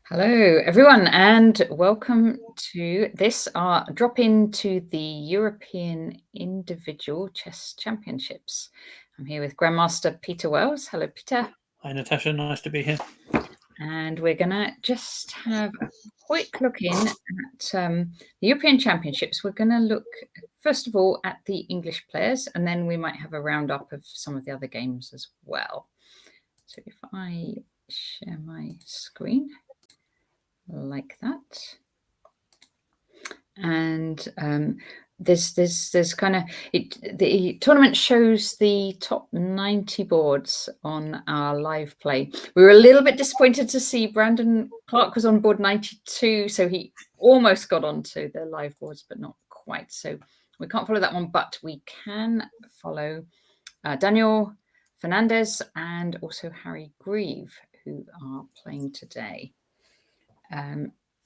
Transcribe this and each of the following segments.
Hello, everyone, and welcome to this, our drop into the European Individual Chess Championships. I'm here with Grandmaster Peter Wells. Hello, Peter. Hi, Natasha. Nice to be here. And we're going to just have a quick look in at the European Championships. We're going to look, first of all, at the English players, and then we might have a roundup of some of the other games as well. So if I share my screen like that. And there's kind of the tournament shows the top 90 boards on our live play. We were a little bit disappointed to see Brandon Clark was on board 92, so he almost got onto the live boards, but not quite. So we can't follow that one, but we can follow Daniel Fernandez and also Harry Grieve, who are playing today.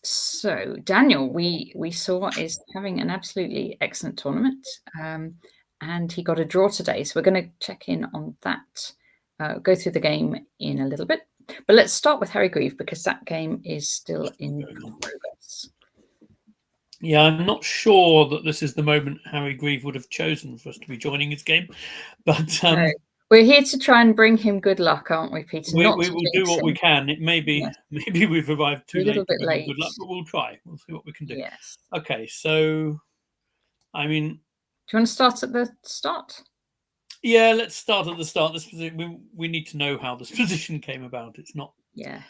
So Daniel, we saw is having an absolutely excellent tournament, and he got a draw today. So we're going to check in on that, go through the game in a little bit. But let's start with Harry Grieve because that game is still in progress. Yeah, I'm not sure that this is the moment Harry Grieve would have chosen for us to be joining his game, but we're here to try and bring him good luck, aren't we, Peter? We will do what we can. It may be, maybe we've arrived too late to bring him good luck, but we'll try. We'll see what we can do. Yes. Okay, so, I mean... Do you want to start at the start? Yeah, let's start at the start. This we need to know how this position came about. It's not... Yeah.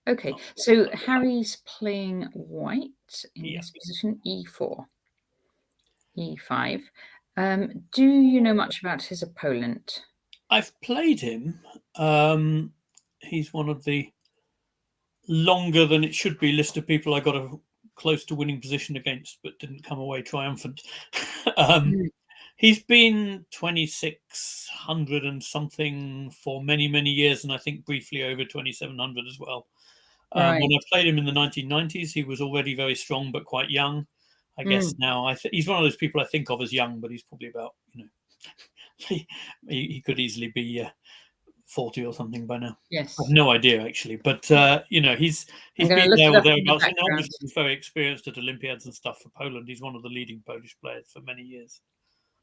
Okay, so Harry's playing white in this position, e4, e5. Do you know much about his opponent? I've played him. He's one of the longer than it should be list of people I got a close to winning position against, but didn't come away triumphant. He's been 2600 and something for many, many years, and I think briefly over 2700 as well. When I played him in the 1990s, he was already very strong, but quite young. I guess now he's one of those people I think of as young, but he's probably about, he could easily be 40 or something by now. Yes, I have no idea actually, but he's been there or thereabouts, and obviously he's very experienced at Olympiads and stuff for Poland. He's one of the leading Polish players for many years.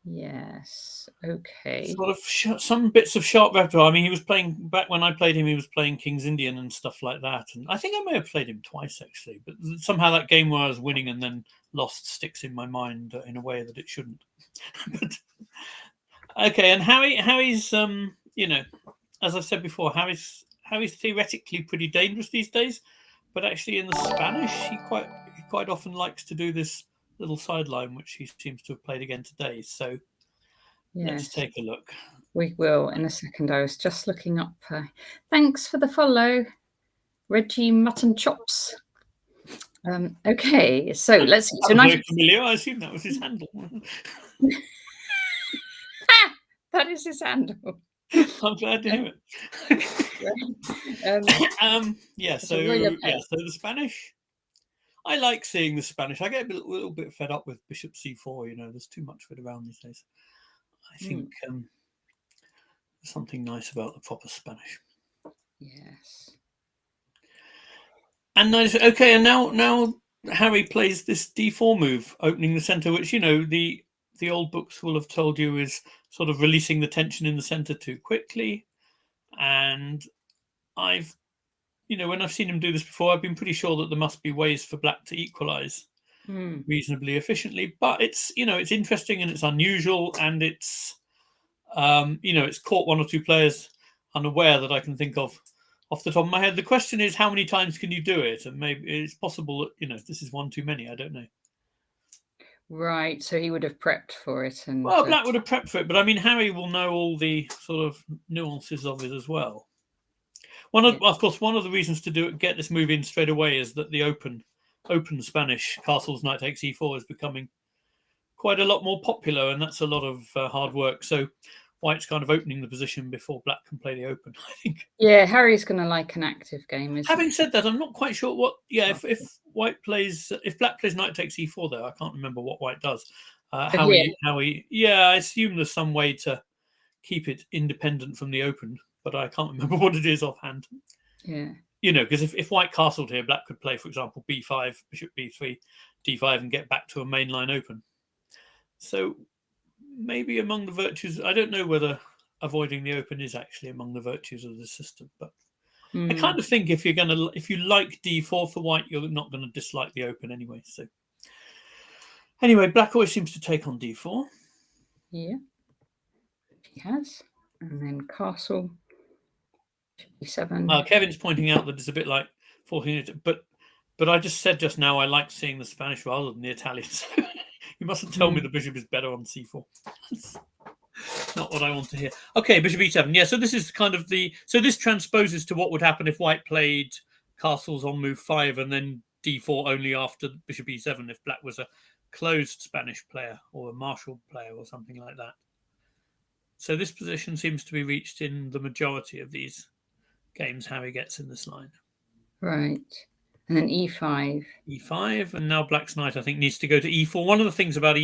Yes. Okay. Sort of some bits of sharp repertoire. I mean, he was playing back when I played him. He was playing King's Indian and stuff like that. And I think I may have played him twice actually. But somehow that game where I was winning and then lost sticks in my mind in a way that it shouldn't. But okay, and Harry's as I've said before, Harry's theoretically pretty dangerous these days, but actually in the Spanish, he quite often likes to do this little sideline, which he seems to have played again today. So let's take a look. We will in a second. I was just looking up. Thanks for the follow, Reggie Mutton Chops. Okay, so let's see. So very familiar. I assume that was his handle. That is his handle. I'm glad to hear it. So the Spanish. I like seeing the Spanish. I get a little bit fed up with Bishop C4. There's too much of it around these days. I think there's something nice about the proper Spanish. Yes. And nice. Okay, and now Harry plays this D4 move, opening the center, which the old books will have told you is sort of releasing the tension in the center too quickly. And when I've seen him do this before, I've been pretty sure that there must be ways for black to equalize reasonably efficiently. But it's interesting and it's unusual, and it's it's caught one or two players unaware that I can think of off the top of my head. The question is, how many times can you do it? And maybe it's possible that this is one too many. I don't know. Right, so he would have prepped for it, and black would have prepped for it. But I mean, Harry will know all the sort of nuances of it as well. Of course, one of the reasons to get this move in straight away is that the open Spanish castles knight takes e4 is becoming quite a lot more popular, and that's a lot of hard work. So white's kind of opening the position before black can play the open, I think. Yeah, Harry's going to like an active game. Having said that, I'm not quite sure what. Yeah, if black plays knight takes e4 there, I can't remember what white does. How he. Yeah, I assume there's some way to keep it independent from the open, but I can't remember what it is offhand. Yeah. because if white castled here, black could play, for example, b5, bishop b3, d5, and get back to a mainline open. So maybe among the virtues, I don't know whether avoiding the open is actually among the virtues of the system, but I kind of think if you like d4 for white, you're not going to dislike the open anyway. So anyway, black always seems to take on d4. Yeah, he has, and then castle b7. Kevin's pointing out that it's a bit like forcing it, but I just said just now I like seeing the Spanish rather than the Italian. So you mustn't tell me the bishop is better on c4. Not what I want to hear. Okay, bishop e7. Yeah, so this is kind of so this transposes to what would happen if white played castles on move 5 and then d4 only after bishop e7 if black was a closed Spanish player or a martial player or something like that. So this position seems to be reached in the majority of these games. Harry gets in this line. Right. And then e5. E5, and now black's knight, I think, needs to go to e4. One of the things about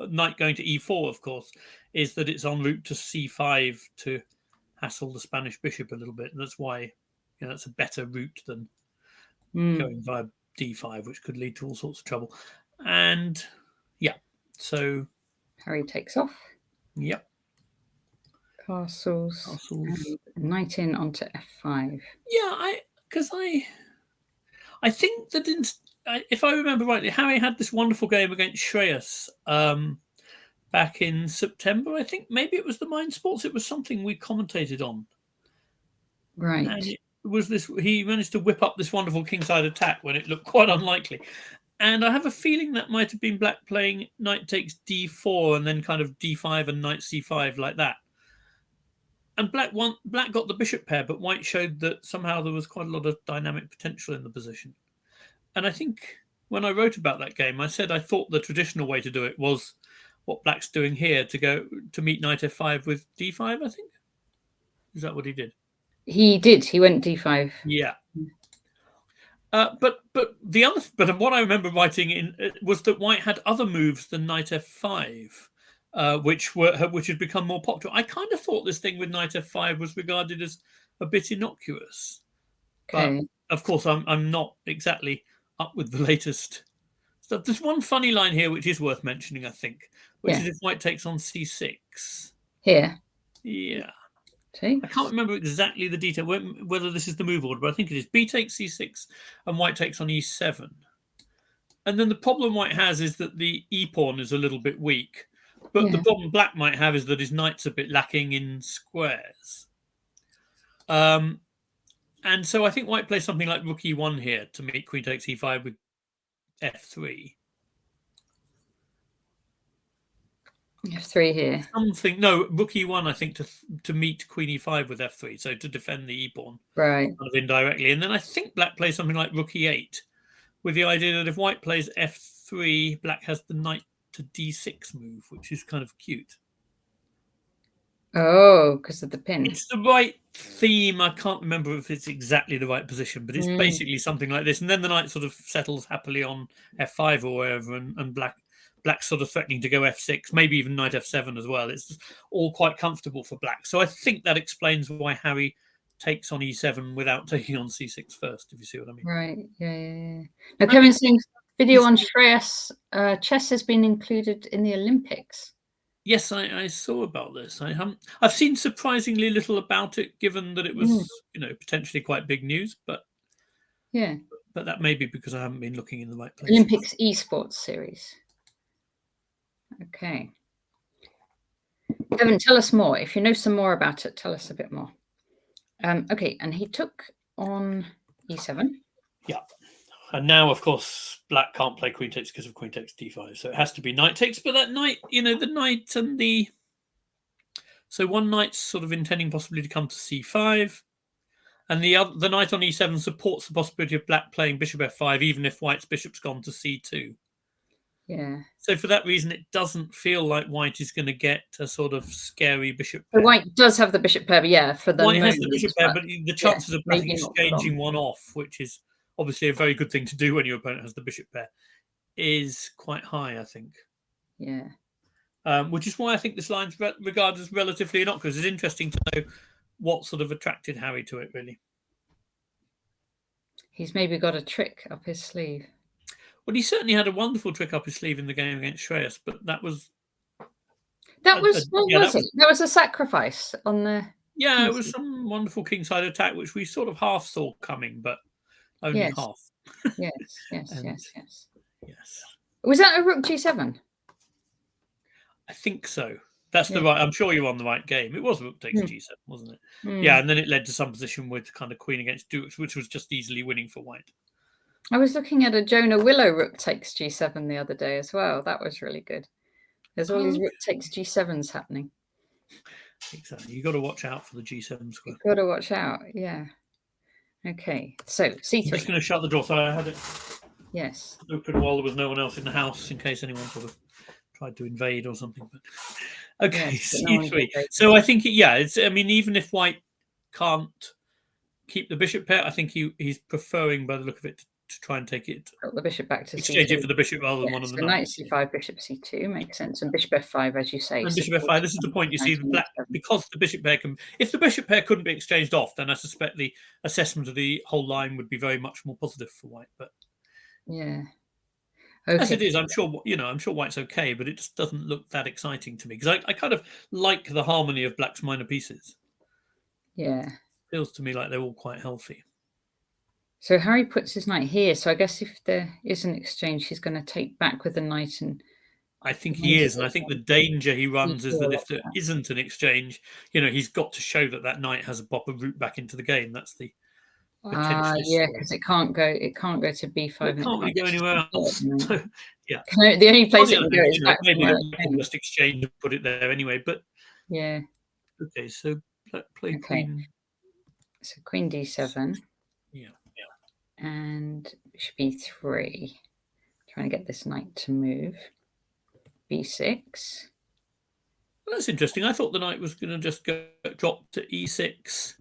knight going to e4, of course, is that it's en route to c5 to hassle the Spanish bishop a little bit. And that's why that's a better route than going via d5, which could lead to all sorts of trouble. And yeah, so Harry takes off. Yep. Castles. Knight in onto f5. Yeah, I think that if I remember rightly, Harry had this wonderful game against Shreyas back in September. I think maybe it was the Mind Sports. It was something we commentated on. Right. And it was he managed to whip up this wonderful kingside attack when it looked quite unlikely. And I have a feeling that might have been black playing knight takes d4 and then kind of d5 and knight c5 like that. And black got the bishop pair, but white showed that somehow there was quite a lot of dynamic potential in the position. And I think when I wrote about that game, I said I thought the traditional way to do it was what black's doing here, to meet knight f5 with d5, I think. Is that what he did? He did. He went d5. Yeah. But what I remember writing was that white had other moves than knight f5. Which had become more popular. I kind of thought this thing with knight f5 was regarded as a bit innocuous. Okay. But of course, I'm not exactly up with the latest stuff. There's one funny line here which is worth mentioning, I think, which is if white takes on c6. Here? Yeah. I can't remember exactly the detail, whether this is the move order, but I think it is. B takes c6 and white takes on e7. And then the problem white has is that the e-pawn is a little bit weak. But the problem black might have is that his knight's a bit lacking in squares. And so I think white plays something like rook e1 here to meet queen takes e5 with f3. F3 here. Rook e1, I think, to meet queen e5 with f3, so to defend the e-pawn. Right. Kind of indirectly. And then I think black plays something like rook e8, with the idea that if white plays f3, black has the knight to d6 move, which is kind of cute. Oh, because of the pin. It's the right theme. I can't remember if it's exactly the right position, but it's basically something like this. And then the knight sort of settles happily on f5 or wherever, and black's sort of threatening to go f6, maybe even knight f7 as well. It's all quite comfortable for black. So I think that explains why Harry takes on e7 without taking on c6 first, if you see what I mean. Right. Yeah. Now, Kevin's saying video on Shreyas chess has been included in the Olympics. Yes, I saw about this. I've seen surprisingly little about it, given that it was potentially quite big news. But but that may be because I haven't been looking in the right place. Olympics esports series. Okay, Kevin, tell us more. If you know some more about it, tell us a bit more. Okay, and he took on e7. Yeah. And now, of course, black can't play queen takes because of queen takes d5. So it has to be knight takes. But that knight, the knight and the... So one knight's sort of intending possibly to come to c5. And the knight on e7 supports the possibility of black playing bishop f5, even if white's bishop's gone to c2. Yeah. So for that reason, it doesn't feel like white is going to get a sort of scary bishop pair. So white does have the bishop pair, but for the white has the bishop pair, but the chances of black exchanging one off, which is obviously a very good thing to do when your opponent has the bishop pair, is quite high, I think. Yeah. Which is why I think this line's regarded as relatively innocuous. It's interesting to know what sort of attracted Harry to it, really. He's maybe got a trick up his sleeve. Well, he certainly had a wonderful trick up his sleeve in the game against Shreyas, but that was That was what yeah, was it? That was a sacrifice on the. yeah, it was some wonderful kingside attack which we sort of half saw coming, but only Yes. half. Yes, yes, And yes. yes. Was that a rook g7? I think so. That's the right. I'm sure you're on the right game. It was rook takes g7, wasn't it? Yeah, and then it led to some position with kind of queen against dukes, which was just easily winning for white. I was looking at a Jonah Willow rook takes g7 the other day as well. That was really good. There's all these rook takes g7s happening. Exactly. You got to watch out for the g7 square. You've got to watch out. Yeah. Okay. So c3. I'm just going to shut the door. Sorry, I had it open while there was no one else in the house in case anyone sort of tried to invade or something. But okay, c3. So I think I mean, even if white can't keep the bishop pair, I think he's preferring, by the look of it, to try and take it. Got the bishop back to exchange c2. it for the bishop rather than one of the knights. Knight c5, bishop c2 makes sense, and bishop f5, as you say. And bishop f5. This is the point. You see, the black, because the bishop pair can. If the bishop pair couldn't be exchanged off, then I suspect the assessment of the whole line would be very much more positive for white. But yeah. Okay. As it is, I'm sure white's okay, but it just doesn't look that exciting to me because I kind of like the harmony of black's minor pieces. Yeah. Feels to me like they're all quite healthy. So Harry puts his knight here. So I guess if there is an exchange, he's going to take back with the knight. And I think he is, and I think the danger he runs is that if there isn't an exchange, he's got to show that knight has a proper route back into the game. That's the yeah, because it can't go to b5. It can't really go anywhere else. So, yeah, the only place it can go is back. Maybe they just exchange and put it there anyway. But yeah. Okay, so play queen. So queen d7. Yeah. And bishop b3. Trying to get this knight to move. b6. Well, that's interesting. I thought the knight was going to just drop to e6.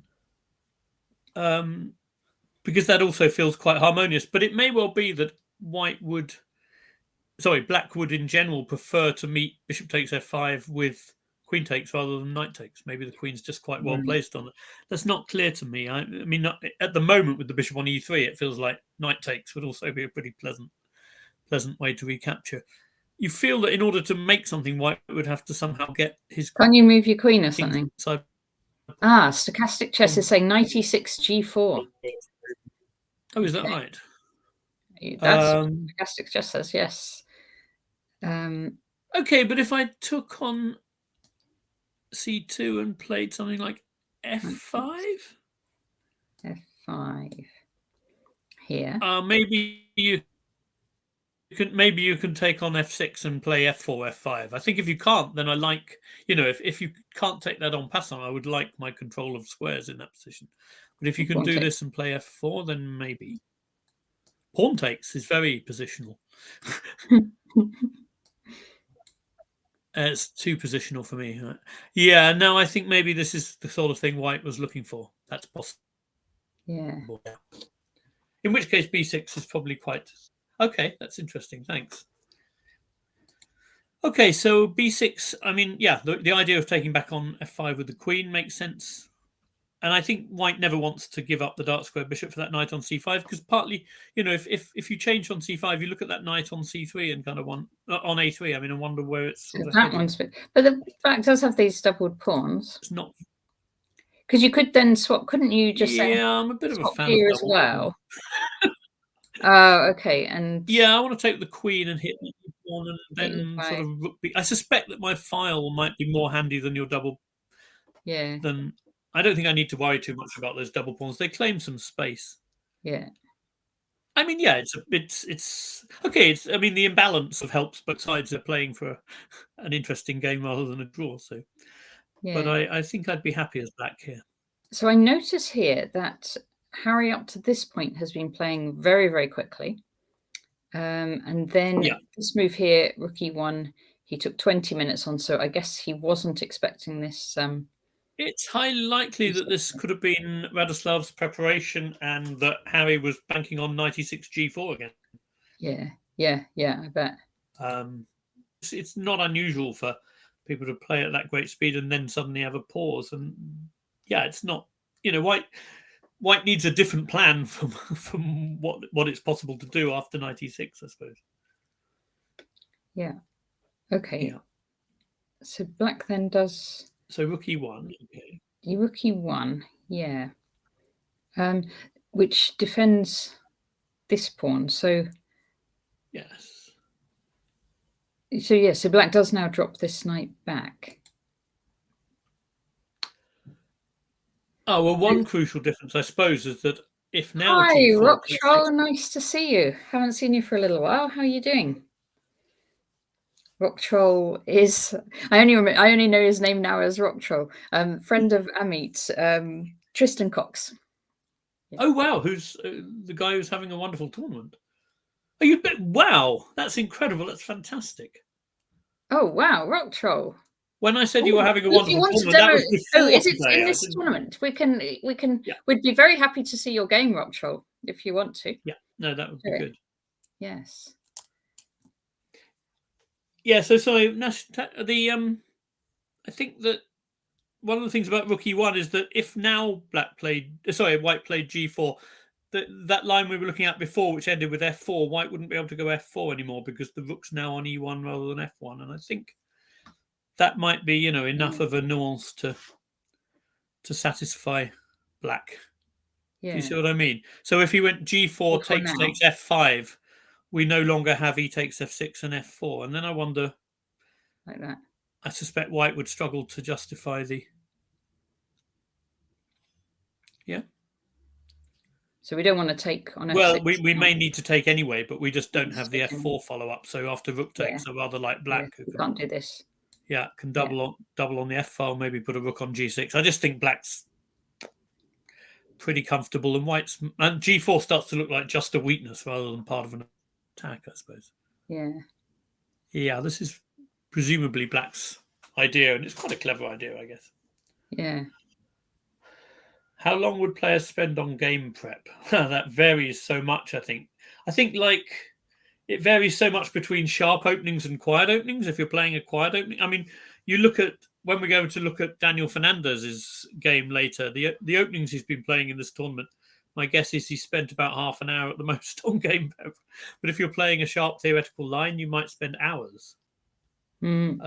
Because that also feels quite harmonious. But it may well be that black would in general prefer to meet bishop takes f5 with queen takes rather than knight takes. Maybe the queen's just quite well placed on it. That's not clear to me. I mean, at the moment with the bishop on e3, it feels like knight takes would also be a pretty pleasant way to recapture. You feel that in order to make something, white would have to somehow get his. Can you move your queen or something? Stochastic chess is saying knight e6 g4. Oh, is that right? That's stochastic chess says yes. Okay, but if I took on c2 and played something like f5? f5 here. Maybe you can take on f6 and play f4, f5. I think if you can't, then I like, if you can't take that en passant, I would like my control of squares in that position. But if you can do this and play f4, then maybe. Pawn takes is very positional. It's too positional for me. Yeah, no, I think maybe this is the sort of thing white was looking for. That's possible. Yeah. In which case, b6 is probably quite... Okay, that's interesting. Thanks. Okay, so b6, I mean, yeah, the idea of taking back on f5 with the queen makes sense. And I think white never wants to give up the dark square bishop for that knight on c5 because partly, if you change on c5, you look at that knight on c3 and kind of on a3. I mean, I wonder where it's sort of that one's but the fact does have these doubled pawns. It's not because you could then swap. Couldn't you just say? Yeah, I'm a bit of a fan here of as well. Oh, okay. And yeah, I want to take the queen and hit the pawn and then sort of rook. I suspect that my file might be more handy than your double. Yeah. Then I don't think I need to worry too much about those double pawns. They claim some space. Yeah. I mean, yeah, it's okay. I mean, the imbalance of helps both sides are playing for an interesting game rather than a draw. So, yeah. But I think I'd be happy as black here. So I notice here that Harry up to this point has been playing very, very quickly. And then this move here, rook e1, he took 20 minutes on. So I guess he wasn't expecting this. It's highly likely that this could have been Radoslav's preparation and that Harry was banking on knight e6 g4 again. Yeah, I bet. It's not unusual for people to play at that great speed and then suddenly have a pause. And yeah, it's not, white White needs a different plan from what it's possible to do after knight e6, I suppose. Yeah. Okay. Yeah. So black then does. So rook e1. Okay. Rook e1. Yeah. Which defends this pawn. So yes. So yeah. So black does now drop this knight back. Oh well, one crucial difference, I suppose, is that if now Hi, G4 Rock takes Troll. Nice to see you. Haven't seen you for a little while. How are you doing? Rock Troll is. I only know his name now as Rock Troll. Friend of Amit, Tristan Cox. Yeah. Oh wow, who's the guy who's having a wonderful tournament? Oh, you bet! Wow, that's incredible. That's fantastic. Oh wow, Rock Troll. When I said you were having a wonderful tournament, that was before is it today. in this tournament? We can. Yeah. We'd be very happy to see your game, Rock Troll, if you want to. Yeah, no, that would be good. Yes. Yeah. So sorry, I think that one of the things about rook e1 is that if now white played g4, that line we were looking at before, which ended with f4, white wouldn't be able to go f4 anymore because the rook's now on e1 rather than f1, and I think that might be enough of a nuance to satisfy black. Yeah. Do you see what I mean? So if he went g4 takes f5, we no longer have e takes f6 and f4, and then I wonder, like that. I suspect white would struggle to justify the. Yeah. So we don't want to take on f6. Well, we may need to take anyway, but we just don't have the f4 follow-up. So after rook takes, so rather like black, who can't do this. Yeah, can double on the f file, maybe put a rook on g6. I just think black's pretty comfortable, and g4 starts to look like just a weakness rather than part of an attack, I suppose. Yeah. Yeah, this is presumably black's idea, and it's quite a clever idea, I guess. Yeah. How long would players spend on game prep? That varies so much, I think. I think it varies so much between sharp openings and quiet openings. If you're playing a quiet opening, I mean, you look at when we go to look at Daniel Fernandez's game later, the openings he's been playing in this tournament, my guess is he spent about half an hour at the most on game prep. But if you're playing a sharp theoretical line, you might spend hours. But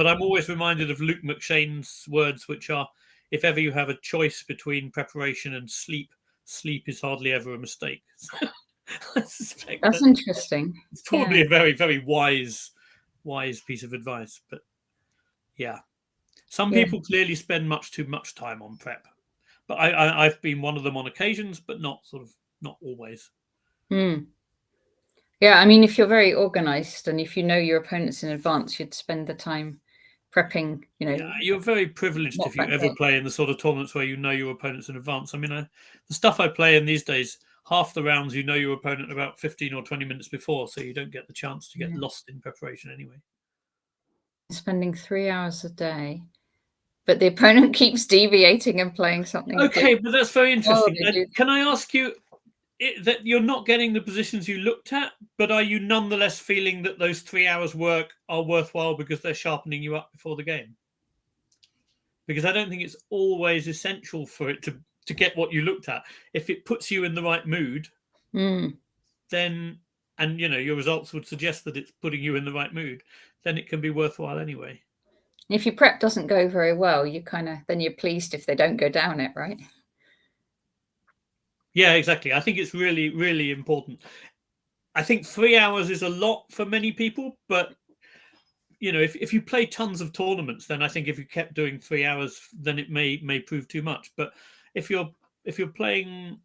I'm always reminded of Luke McShane's words, which are, if ever you have a choice between preparation and sleep is hardly ever a mistake. I suspect that's interesting. It's probably a very, very wise piece of advice. But yeah, some people clearly spend much too much time on prep. But I've been one of them on occasions, but not always. Yeah, I mean, if you're very organized and if you know your opponents in advance, you'd spend the time prepping, Yeah, you're very privileged if you ever play in the sort of tournaments where you know your opponents in advance. I mean, the stuff I play in these days, half the rounds you know your opponent about 15 or 20 minutes before, so you don't get the chance to get lost in preparation anyway. Spending 3 hours a day, but the opponent keeps deviating and playing something. Okay, but that's very interesting. Can I ask you that you're not getting the positions you looked at, but are you nonetheless feeling that those 3 hours work are worthwhile because they're sharpening you up before the game? Because I don't think it's always essential for it to get what you looked at. If it puts you in the right mood, then, and your results would suggest that it's putting you in the right mood, then it can be worthwhile anyway. If your prep doesn't go very well, then you're pleased if they don't go down it, right? Yeah, exactly. I think it's really, really important. I think 3 hours is a lot for many people, but if you play tons of tournaments, then I think if you kept doing 3 hours, then it may prove too much. But if you're playing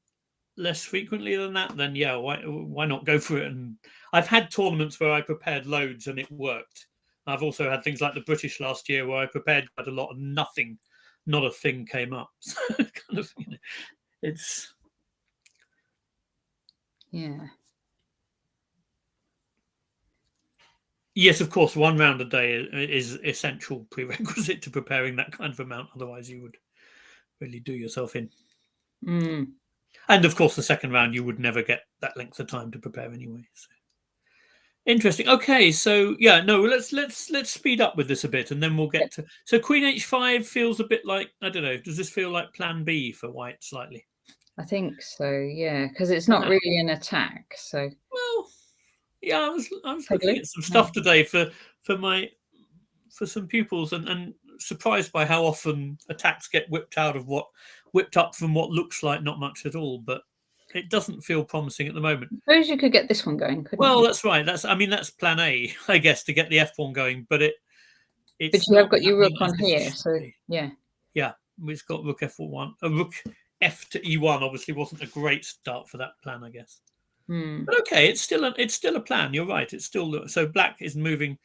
less frequently than that, then yeah, why not go for it? And I've had tournaments where I prepared loads and it worked. I've also had things like the British last year where I prepared quite a lot and not a thing came up. So kind of, it's. Yeah. Yes, of course, 1 round a day is essential prerequisite to preparing that kind of amount. Otherwise, you would really do yourself in. And of course, the second round, you would never get that length of time to prepare anyway. So. Interesting. Okay, so yeah, no, let's speed up with this a bit, and then we'll get to. So Queen H5 feels a bit like, I don't know. Does this feel like Plan B for White slightly? I think so, yeah, because it's not really an attack. So, well, yeah, I was take a looking look. at some No. stuff today for some pupils, and surprised by how often attacks get whipped up from what looks like not much at all. But it doesn't feel promising at the moment. I suppose you could get this one going, couldn't Well, you? that's right. That's plan A, I guess, to get the F pawn going. But But it's you have not got your happening rook as on here, so efficiently. yeah. Yeah, it's got rook F1. A rook F to E1 obviously wasn't a great start for that plan, I guess. But okay, it's still a plan. You're right. It's still so black is moving.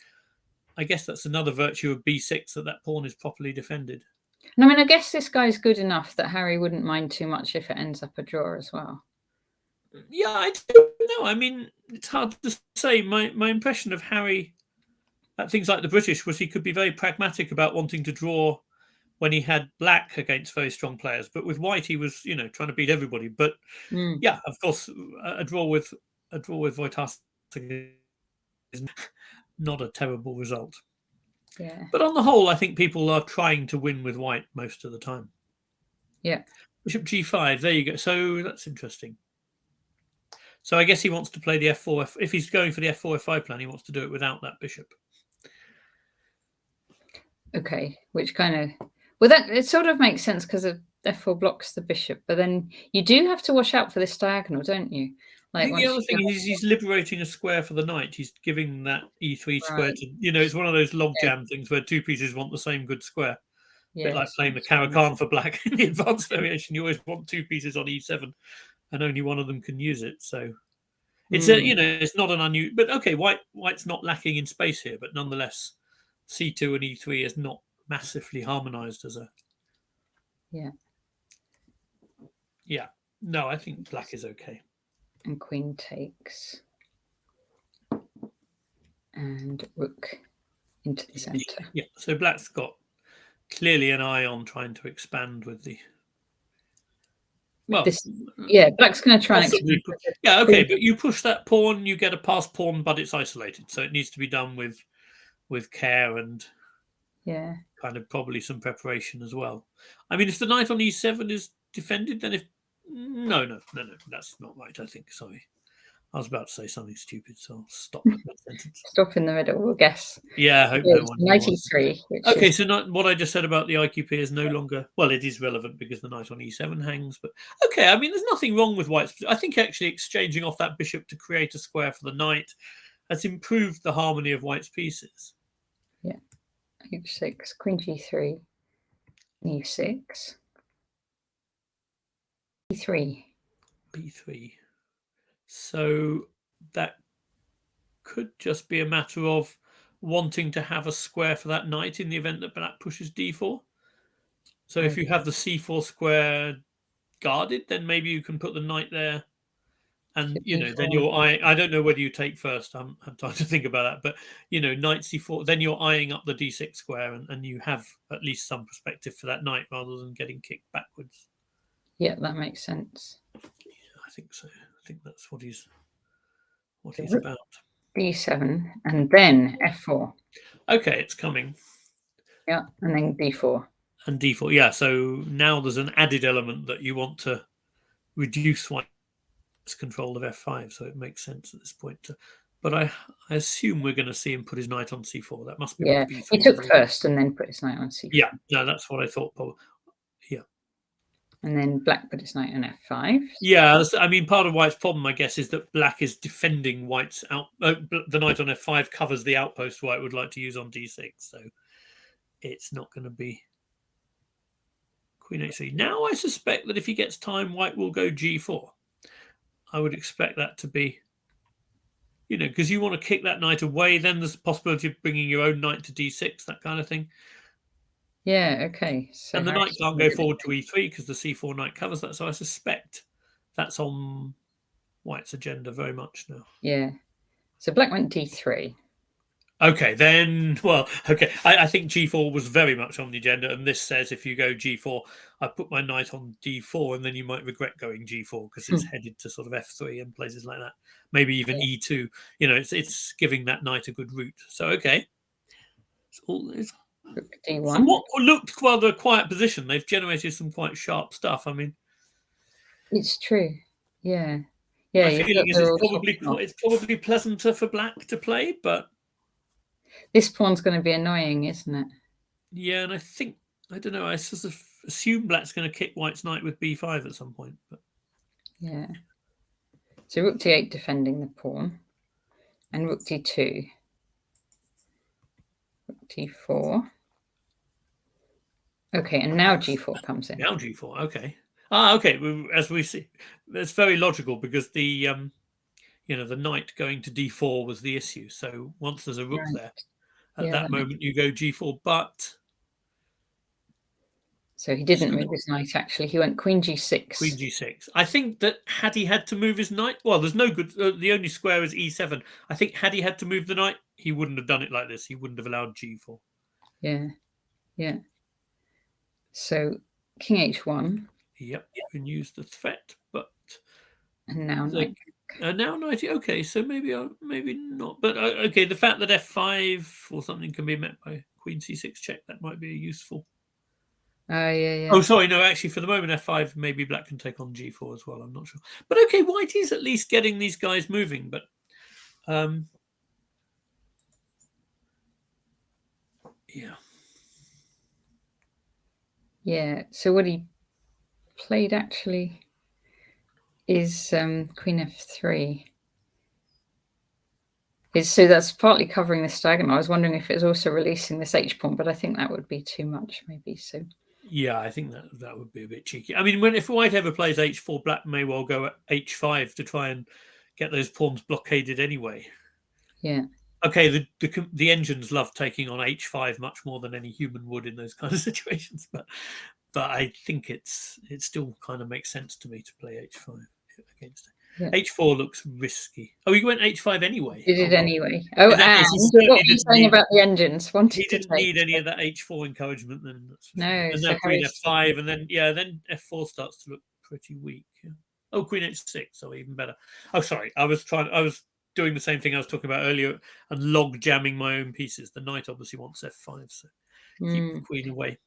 I guess that's another virtue of B6 that pawn is properly defended. And I mean, I guess this guy's good enough that Harry wouldn't mind too much if it ends up a draw as well. Yeah, I don't know. I mean, it's hard to say. My impression of Harry at things like the British was he could be very pragmatic about wanting to draw when he had black against very strong players, but with white he was trying to beat everybody. But yeah, of course, a draw with Wojtaszek is not a terrible result. Yeah. But on the whole, I think people are trying to win with white most of the time. Yeah. Bishop G5. There you go. So that's interesting. So I guess he wants to play the F4. If he's going for the F4 F5 plan, he wants to do it without that bishop. Okay, which kind of that it sort of makes sense because F4 blocks the bishop, but then you do have to watch out for this diagonal, don't you? I think the other thing is he's liberating a square for the knight. He's giving that E3 square to it's one of those logjam things where two pieces want the same good square. A bit like playing the Caro-Kann for black in the advanced variation. You always want two pieces on E7, and only one of them can use it. So it's it's not an unusual. But okay, white's not lacking in space here, but nonetheless, C2 and E3 is not massively harmonized as a. Yeah. No, I think black is okay. And queen takes, and rook into the center. Yeah. So black's got clearly an eye on trying to expand with the. Well, black's going to try and expand. Yeah, okay, but you push that pawn, you get a passed pawn, but it's isolated, so it needs to be done with care and kind of probably some preparation as well. I mean, if the knight on E7 is defended, then no, that's not right. I think. Sorry, I was about to say something stupid, so I'll stop that sentence. Stop in the middle. We'll guess. Yeah, I hope no one. 93. Okay, so what I just said about the IQP is no longer. Well, it is relevant because the knight on E7 hangs. But okay, I mean, there's nothing wrong with white's. I think actually exchanging off that bishop to create a square for the knight has improved the harmony of white's pieces. Yeah, H6, Queen G3, E6, B3. B3. So that could just be a matter of wanting to have a square for that knight in the event that black pushes D4. So if you have the C4 square guarded, then maybe you can put the knight there. And, then you're eyeing, I don't know whether you take first. I have time to think about that. But, knight C4, then you're eyeing up the D6 square and you have at least some perspective for that knight rather than getting kicked backwards. Yeah, that makes sense. Yeah, I think so. I think that's what he's about. D7 and then F4. Okay, it's coming. Yeah, and then D4. And D4, yeah. So now there's an added element that you want to reduce white's control of F5, so it makes sense at this point. But I assume we're going to see him put his knight on C4. That must be what B3 he took first and then put his knight on C4. Yeah, no, that's what I thought. Yeah. And then black put his knight on F5. Yeah, I mean, part of white's problem, I guess, is that black is defending white's the knight on F5 covers the outpost white would like to use on D6, so it's not going to be Queen H3. Now I suspect that if he gets time, white will go G4. I would expect that to be, because you want to kick that knight away, then there's a possibility of bringing your own knight to D6, that kind of thing. Yeah, okay. So and the knight can't go forward to E3 because the C4 knight covers that. So I suspect that's on white's agenda very much now. Yeah. So black went D3. Okay, then, I think G4 was very much on the agenda. And this says if you go G4, I put my knight on D4, and then you might regret going G4 because it's headed to sort of F3 and places like that. Maybe even E2. It's giving that knight a good route. So, okay. It's D1. From what looked rather a quiet position, they've generated some quite sharp stuff. I mean, It's true. Yeah. Yeah. My feeling is it's probably pleasanter for black to play, but this pawn's going to be annoying, isn't it? Yeah, and I don't know. I sort of assume black's going to kick white's knight with b5 at some point. But yeah. So rook d8 defending the pawn, and rook d2, rook d4. Okay, and now g4 comes in. Now g4. Okay. Okay. As we see, that's very logical because the the knight going to d4 was the issue. So once there's a rook there, at that moment you go g4. But so he didn't move his knight. Actually, he went queen g6. Queen g6. I think that had he had to move his knight, well, there's no good. The only square is e7. I think had he had to move the knight, he wouldn't have done it like this. He wouldn't have allowed g4. Yeah. Yeah. So king h1. Yep, you can use the threat, but and now knight. Now knight. Okay, so maybe not. But okay, the fact that f5 or something can be met by queen c6 check, that might be useful. Yeah. Oh, sorry, no. Actually, for the moment, f5 maybe black can take on g4 as well. I'm not sure, but okay, white is at least getting these guys moving. But yeah. Yeah. So what he played actually is queen f3. So that's partly covering this diagonal. I was wondering if it was also releasing this h pawn, but I think that would be too much, maybe. So yeah, I think that would be a bit cheeky. I mean, if white ever plays h4, black may well go at h5 to try and get those pawns blockaded anyway. Yeah. Okay, the engines love taking on h5 much more than any human would in those kind of situations, but I think it still kind of makes sense to me to play h5 against it. Yeah. h4 looks risky. Oh, he went h5 anyway. He did anyway. Oh, and what were you saying about the engines? He didn't need any of that h4 encouragement then. No. And then queen f5, and then then f4 starts to look pretty weak. Yeah. Oh, queen h6, so even better. Oh, sorry, I was doing the same thing I was talking about earlier and log jamming my own pieces. The knight obviously wants f5, so keep the queen away.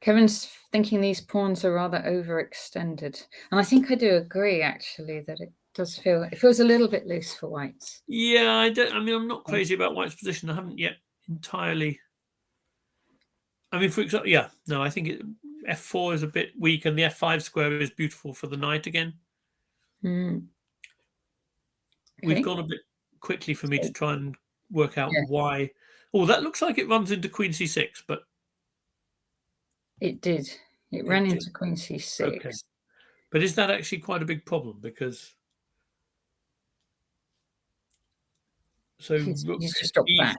Kevin's thinking these pawns are rather overextended, and I think I do agree actually that it feels a little bit loose for whites. Yeah, I'm not crazy about white's position. I haven't yet entirely. I mean, for example, I think f4 is a bit weak, and the f5 square is beautiful for the knight again. Okay. We've gone a bit quickly for me to try and work out why. Oh, that looks like it runs into queen c6, but it did. It ran into queen c6. Okay. But is that actually quite a big problem? Because he's just dropped back.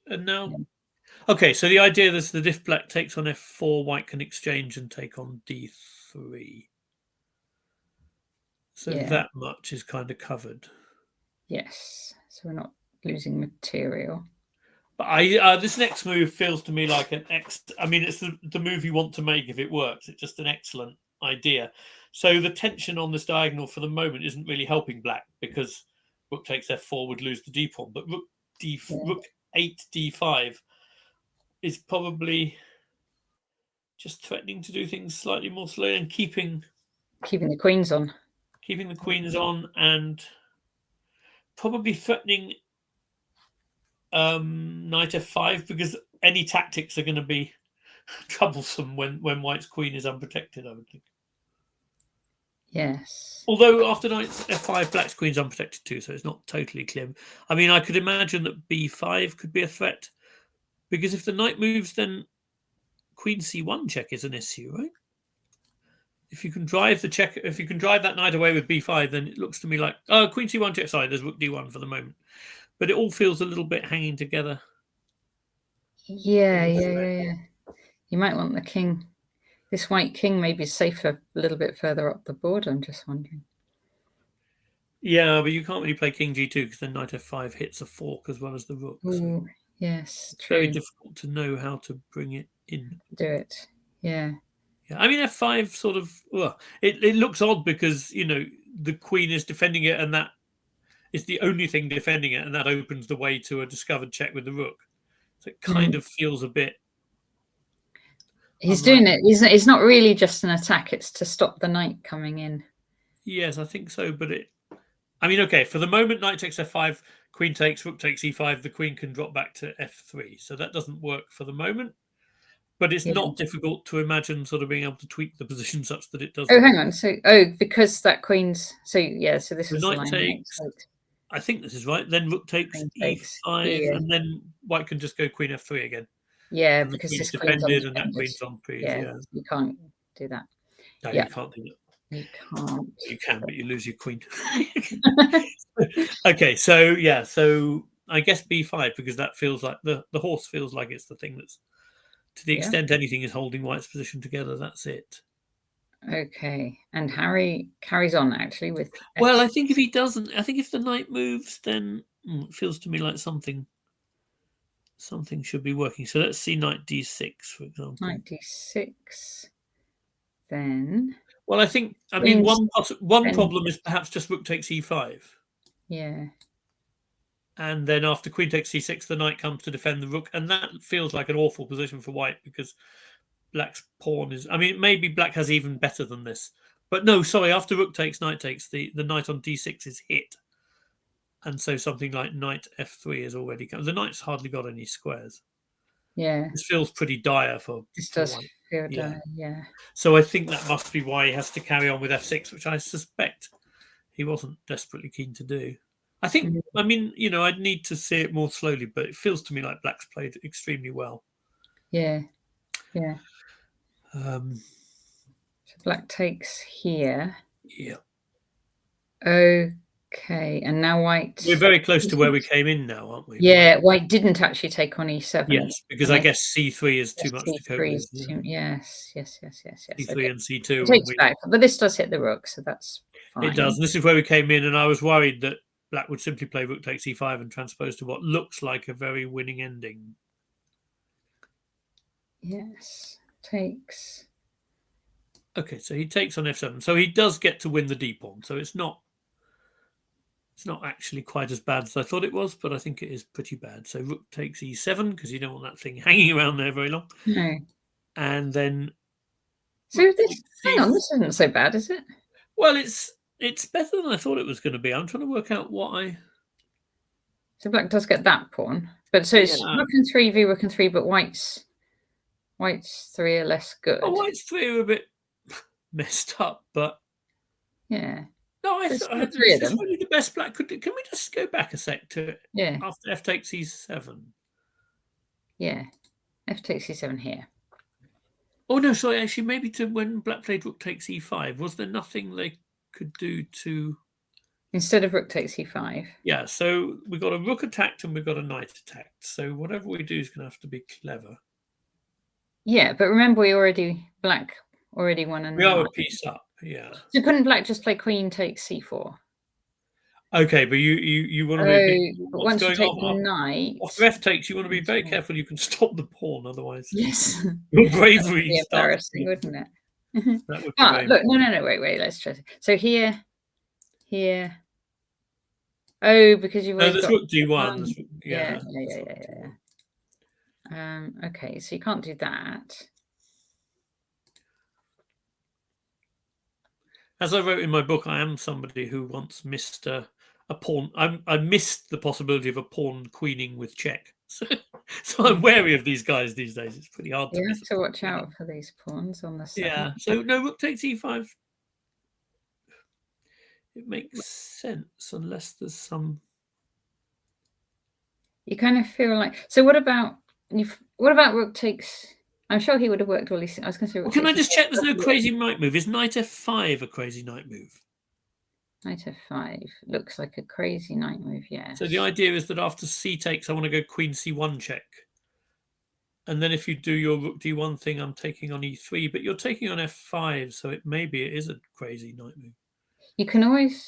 And now okay, so the idea is that if black takes on f4, white can exchange and take on d3. So that much is kind of covered. Yes, so we're not losing material. But this next move feels to me like I mean, it's the move you want to make if it works. It's just an excellent idea. So the tension on this diagonal for the moment isn't really helping black because rook takes f4 would lose the d pawn, but rook 8 d5 is probably just threatening to do things slightly more slowly and keeping the queens on. Keeping the queens on and probably threatening knight f5 because any tactics are going to be troublesome when white's queen is unprotected, I would think. Yes. Although after knight f5, black's queen's unprotected too, so it's not totally clear. I mean, I could imagine that b5 could be a threat because if the knight moves, then queen c1 check is an issue, right? If you can drive that knight away with b5, then it looks to me like queen c1 check. Sorry, there's rook d1 for the moment. But it all feels a little bit hanging together. Yeah. You might want the king. This white king may be safer a little bit further up the board, I'm just wondering. Yeah, but you can't really play king g2 because then knight f5 hits a fork as well as the rook. So yes, it's very difficult to know how to bring it in. Do it. Yeah. I mean, f5 sort of, it looks odd because, the queen is defending it and that is the only thing defending it, and that opens the way to a discovered check with the rook. So it kind of feels a bit. He's doing it. It's not really just an attack. It's to stop the knight coming in. Yes, I think so. But I mean, okay, for the moment, knight takes f5, queen takes, rook takes e5, the queen can drop back to f3. So that doesn't work for the moment. But it's not difficult to imagine sort of being able to tweak the position such that it does. Oh, hang on. So, because that queen's... So, yeah, so this was the knight takes. I think this is right. Then rook takes e5, and then white can just go queen f3 again. Yeah, and because this queen's defended, and that queen's on pre. Yeah, you can't do that. No, you can't do that. You can't. You can, but you lose your queen. Okay, so yeah, so I guess b5, because that feels like the horse feels like it's the thing that's, to the extent anything is holding white's position together, that's it. Okay, and Harry carries on actually with... Well, I think if he doesn't, I think if the knight moves, then it feels to me like something should be working. So let's see knight d6, for example. Knight d6, then... Well, I mean, one problem is perhaps just rook takes e5. Yeah. And then after queen takes c6, the knight comes to defend the rook, and that feels like an awful position for white, because black's pawn is... I mean, maybe black has even better than this. But no, sorry, after rook takes, knight takes, the knight on d6 is hit. And so something like knight f3 is already come. The knight's hardly got any squares. Yeah. This feels pretty dire for white. Feel dire, yeah. So I think that must be why he has to carry on with f6, which I suspect he wasn't desperately keen to do. I think, I mean, I'd need to see it more slowly, but it feels to me like black's played extremely well. Yeah, yeah. So black takes here. Yeah. Okay, and now white... We're very close to where we came in now, aren't we? Yeah, white didn't actually take on e7. Yes, because I guess c3 is too much to cope with. Yes. c3 and c2. It takes back, but this does hit the rook, so that's fine. It does. And this is where we came in, and I was worried that black would simply play rook takes e5 and transpose to what looks like a very winning ending. Yes, takes. Okay, so he takes on f7. So he does get to win the d-pawn. So it's not actually quite as bad as I thought it was, but I think it is pretty bad. So rook takes e7, because you don't want that thing hanging around there very long. No. And then... So hang on, this isn't so bad, is it? Well, it's better than I thought it was going to be. I'm trying to work out what I... So black does get that pawn. But so it's rook and 3 v rook and 3, but white's 3 are less good. Oh, white's 3 are a bit messed up, but... Yeah. No, I thought three of them. Really the best black could do. Can we just go back a sec to after f takes e7? Yeah, f takes e7 here. Oh no, sorry. Actually, maybe to when black played rook takes e5, was there nothing they could do to... Instead of rook takes e5? Yeah, so we got a rook attacked and we've got a knight attacked. So whatever we do is going to have to be clever. Yeah, but remember black already won a knight. We are a piece up. Yeah. So couldn't black just play queen takes c4? Okay, but you want to be... But once you take the knight... After f takes, you want to be very careful you can stop the pawn, otherwise... Yes. Your bravery be embarrassing, wouldn't it? That would be look, no, wait, let's try. So here... Oh, because you've always got... rook d1. Yeah. Okay, so you can't do that. As I wrote in my book, I am somebody who once missed a pawn. I missed the possibility of a pawn queening with check. So I'm wary of these guys these days. It's pretty hard to miss. You have to watch out for these pawns on the side. Yeah, so no, rook takes e5. It makes sense unless there's some... You kind of feel like... So what about rook takes... I'm sure he would have worked all these... I was going to say... Well, can I just check there's no crazy knight move? Is knight f5 a crazy knight move? Knight f5 looks like a crazy knight move, yeah. So the idea is that after c takes, I want to go queen c1 check. And then if you do your rook d1 thing, I'm taking on e3, but you're taking on f5, so maybe it is a crazy knight move. You can always...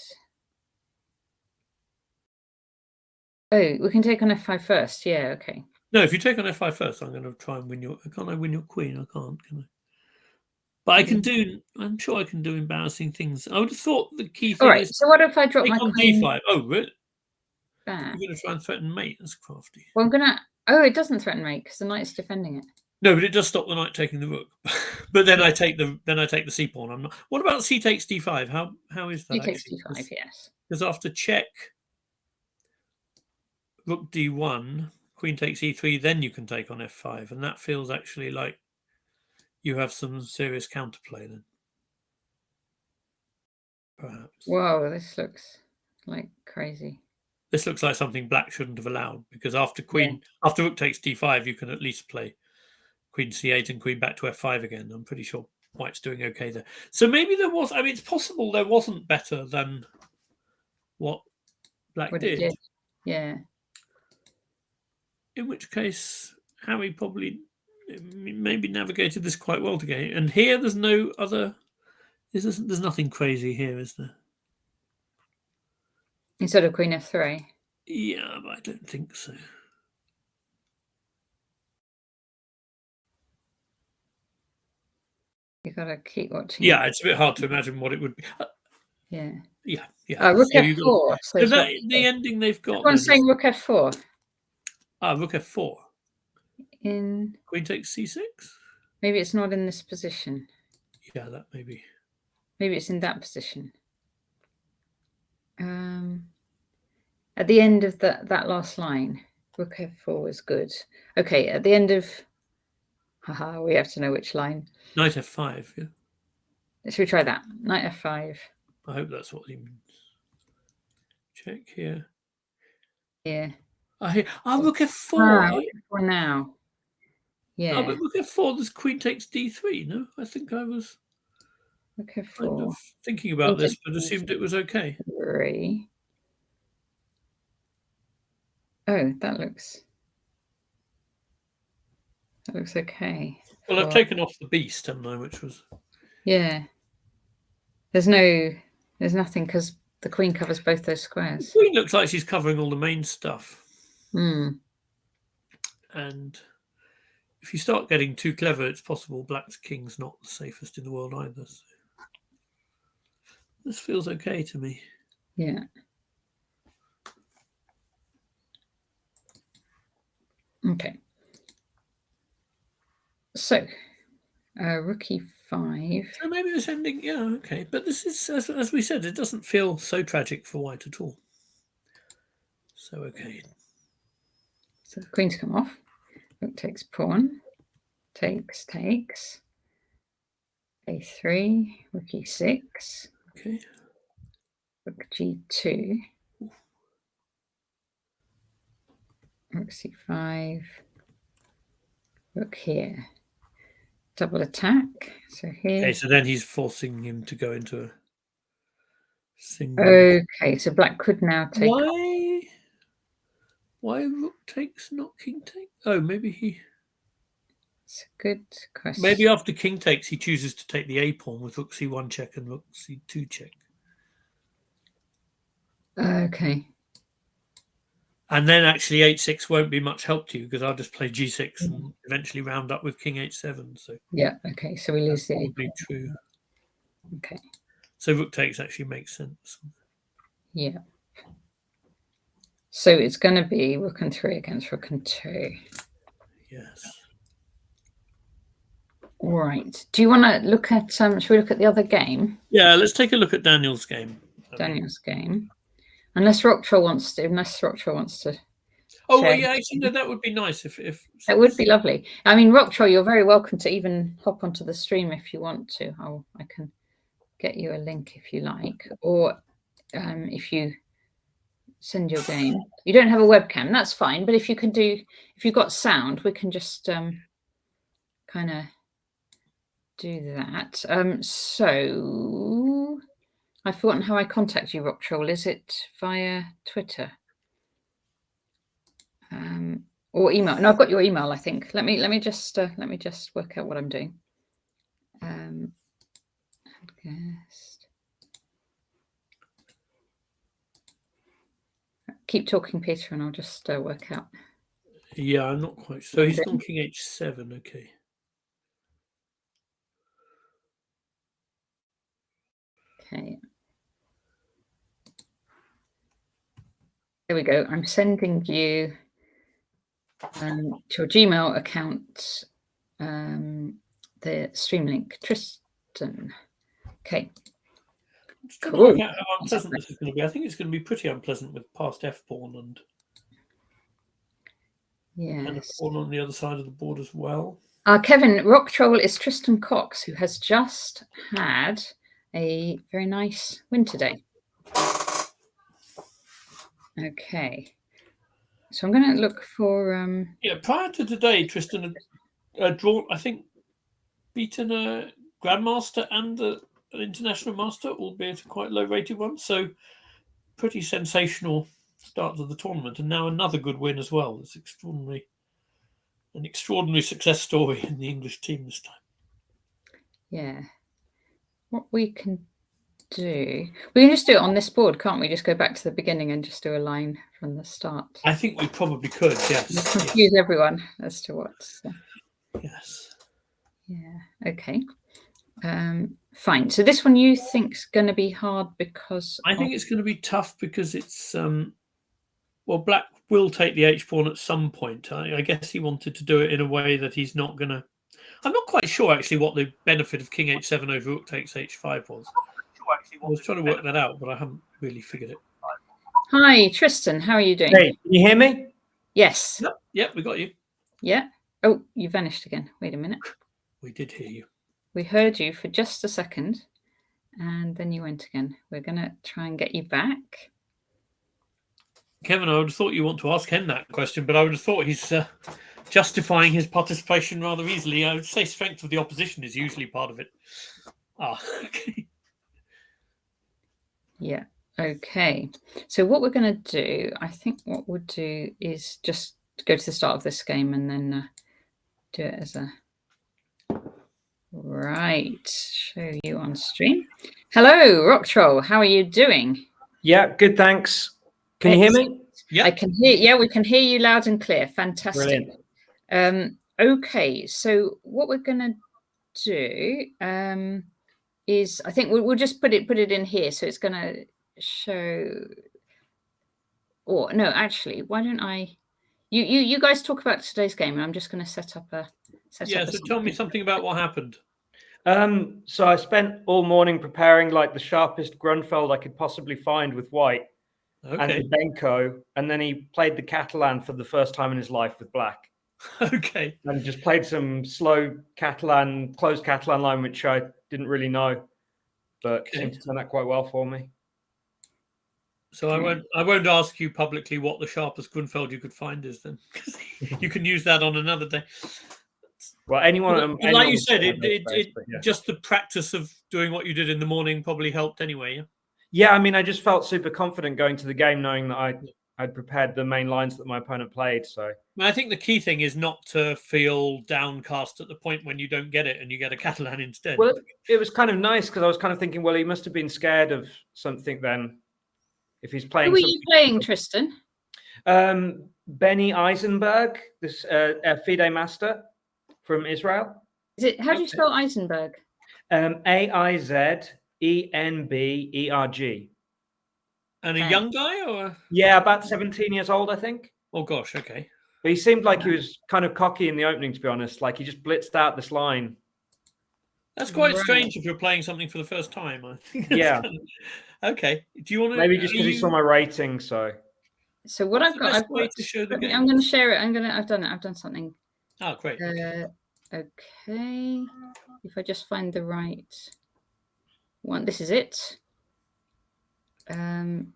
Oh, we can take on f5 first. Yeah, okay. No, if you take on f5 first, I'm going to try and win your... Can't I win your queen? I can't, can I? But I can do... I'm sure I can do embarrassing things. I would have thought the key thing is... so what if I drop my queen... d5. Oh, really? Back. You're going to try and threaten mate. That's crafty. Well, I'm going to... Oh, it doesn't threaten mate because the knight's defending it. No, but it does stop the knight taking the rook. But then I take the c pawn. I'm not. What about c takes d5? How is that C takes actually? d5, yes. Because after check, rook d1, queen takes e3, then you can take on f5, and that feels actually like you have some serious counterplay then. Perhaps. Whoa, this looks like crazy. This looks like something black shouldn't have allowed, because after rook takes d5, you can at least play queen c8 and queen back to f5 again. I'm pretty sure white's doing okay there. So maybe there was. I mean, it's possible there wasn't better than what black did. Yeah. In which case, Harry probably maybe navigated this quite well to get. And here, there's no other. There's nothing crazy here, is there? Instead of queen f3. Yeah, but I don't think so. You gotta keep watching. Yeah, it's a bit hard to imagine what it would be. Yeah. Yeah. Rook f4. So the ending they've got. I'm saying rook f4. Rook f4. In queen takes c6. Maybe it's not in this position. Yeah, that maybe. Maybe it's in that position. At the end of that last line, rook f4 is good. Okay, at the end of. Haha, we have to know which line. Knight f5. Yeah. Should we try that? Knight f5. I hope that's what he means. Check here. Yeah. Rook f4. Rook f4 now. Yeah. Oh, but rook f4, there's queen takes d3. No, I think I was rook f4. Kind of thinking about this, but assumed it was okay. 3. Oh, that looks okay. Well, I've taken off the beast, haven't I? Which was. Yeah. There's nothing because the queen covers both those squares. The queen looks like she's covering all the main stuff. And if you start getting too clever, it's possible black's king's not the safest in the world either. So. This feels okay to me. Yeah. Okay. So, rook e5. So maybe this ending, yeah, okay. But this is, as we said, it doesn't feel so tragic for white at all. So, okay. So the queen's come off. Rook takes pawn. Takes. a3. Rook e6. Okay. Rook g2. Rook c5. Rook here. Double attack. So here. Okay, so then he's forcing him to go into a single. Okay, so black could now take. Why rook takes, not king takes? Oh, maybe he. It's a good question. Maybe after king takes, he chooses to take the a pawn with rook c1 check and rook c2 check. Okay. And then actually h6 won't be much help to you because I'll just play g6 and eventually round up with king h7. So yeah, okay, so we lose the a pawn. True. Okay. So rook takes actually makes sense. Yeah. So it's going to be rook and 3 against rook and 2. Yes. Right. Do you want to look at? Should we look at the other game? Yeah, let's take a look at Daniel's game. Daniel's game. Unless Rocktroll wants to. Oh, well, yeah, actually, no, that would be nice if that would be lovely. I mean, Rocktroll, you're very welcome to even hop onto the stream if you want to. I can get you a link if you like, or if you send your game. You don't have a webcam, that's fine. But if you can do, if you've got sound, we can just kind of do that. So I've forgotten how I contact you, Rocktroll. Is it via Twitter? Or email? No, I've got your email, I think. Let me just work out what I'm doing. Keep talking, Peter, and I'll just work out. Yeah, I'm not quite. So he's on king h7. Okay. Okay. There we go. I'm sending you to your Gmail account the stream link. Tristan. Okay. Just trying Cool. to work out how unpleasant this is going to be. I think it's going to be pretty unpleasant with past f pawn and a pawn on the other side of the board as well. Kevin, Rock Troll is Tristan Cox, who has just had a very nice win today. Okay. So I'm going to look for... Yeah, prior to today, Tristan had drawn, I think, beaten a Grandmaster and an International Master, albeit a quite low-rated one. So pretty sensational start to the tournament. And now another good win as well. It's an extraordinary success story in the English team this time. Yeah. What we can do... We can just do it on this board, can't we? Just go back to the beginning and just do a line from the start. I think we probably could, yes. Confuse everyone as to what. So. Yes. Yeah, okay. Fine. So this one you think's going to be hard because... I think it's going to be tough because it's... well, black will take the h-pawn at some point. I guess he wanted to do it in a way that he's not going to... I'm not quite sure, actually, what the benefit of king h7 over rook takes h5 was. I was trying to work that out, but I haven't really figured it. Hi, Tristan. How are you doing? Hey, can you hear me? Yes. Yep, we got you. Yeah. Oh, you vanished again. Wait a minute. We did hear you. We heard you for just a second, and then you went again. We're going to try and get you back. Kevin, I would have thought you want to ask him that question, but I would have thought he's justifying his participation rather easily. I would say strength of the opposition is usually part of it. Okay. Yeah. Okay. So what we're going to do, I think what we'll do is just go to the start of this game and then do it as a... Right. Show you on stream. Hello, Rock Troll. How are you doing? Yeah, good, thanks. Can you hear me? Yeah, I can hear. Yeah, we can hear you loud and clear. Fantastic. Brilliant. Okay, so what we're going to do is, I think we'll just put it in here, so it's going to show. Or no, actually, why don't I? You guys talk about today's game, and I'm just going to set up a. so tell me something about what happened. So I spent all morning preparing like the sharpest Grunfeld I could possibly find with white. And the Benko, and then he played the Catalan for the first time in his life with black. Okay. And just played some slow Catalan, closed Catalan line, which I didn't really know, but seemed to turn out quite well for me. So I won't ask you publicly what the sharpest Grunfeld you could find is then, because you can use that on another day. Well, anyone like you said, just the practice of doing what you did in the morning probably helped anyway. Yeah. Yeah, I mean, I just felt super confident going to the game, knowing that I'd prepared the main lines that my opponent played. So I think the key thing is not to feel downcast at the point when you don't get it and you get a Catalan instead. Well, it was kind of nice because I was kind of thinking, well, he must have been scared of something then. If he's playing, who are you playing, Tristan? Benny Eisenberg, this FIDE master from Israel. Is it? How do you spell Eisenberg? AIZENBERG. And a young guy, or? Yeah, about 17 years old, I think. Oh gosh, okay. But he seemed like he was kind of cocky in the opening, to be honest. Like he just blitzed out this line. That's quite strange if you're playing something for the first time. I think. Yeah. Okay. Do you want to? Maybe just because he saw my rating, so. So what I've got, to show the game? I'm going to share it. I've done it. I've done something. Oh, great. Okay. If I just find the right one, this is it. And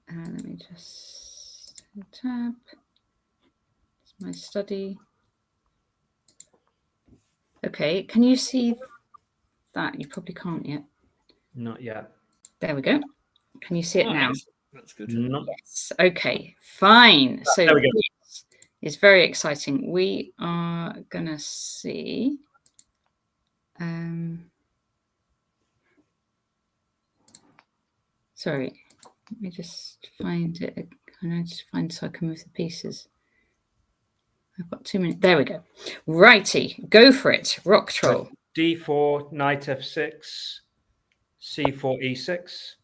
let me just tab. It's my study. Okay, can you see that? You probably can't yet. Not yet. There we go. Can you see it now? That's good. Yes. Okay, fine. So there we go. This is very exciting. We are going to see. Sorry, let me just find it. I need to find so I can move the pieces. I've got 2 minutes. There we go. Righty, go for it. Rock Troll. D4, knight F6, C4, E6.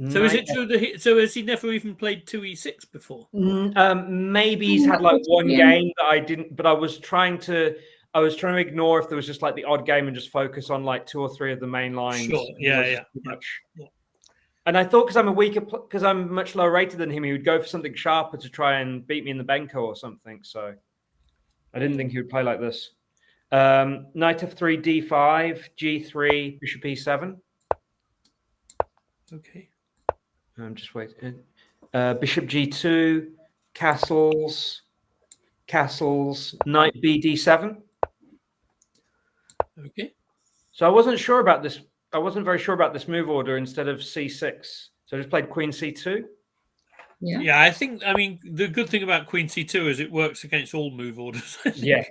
So is it true that so has he never even played 2e6 before? Maybe he's had like one game that I didn't, but I was trying to ignore if there was just like the odd game and just focus on like 2 or 3 of the main lines. Sure. Yeah. And I thought because I'm much lower rated than him, he would go for something sharper to try and beat me in the Benko or something. So I didn't think he would play like this. Knight f3, d5, g3, bishop e7. Okay. I'm just waiting. Bishop g2, castles, knight b d7. Okay. So I wasn't sure about this. I wasn't very sure about this move order instead of c6. So I just played queen c2. Yeah. I mean, the good thing about queen c2 is it works against all move orders. Yeah.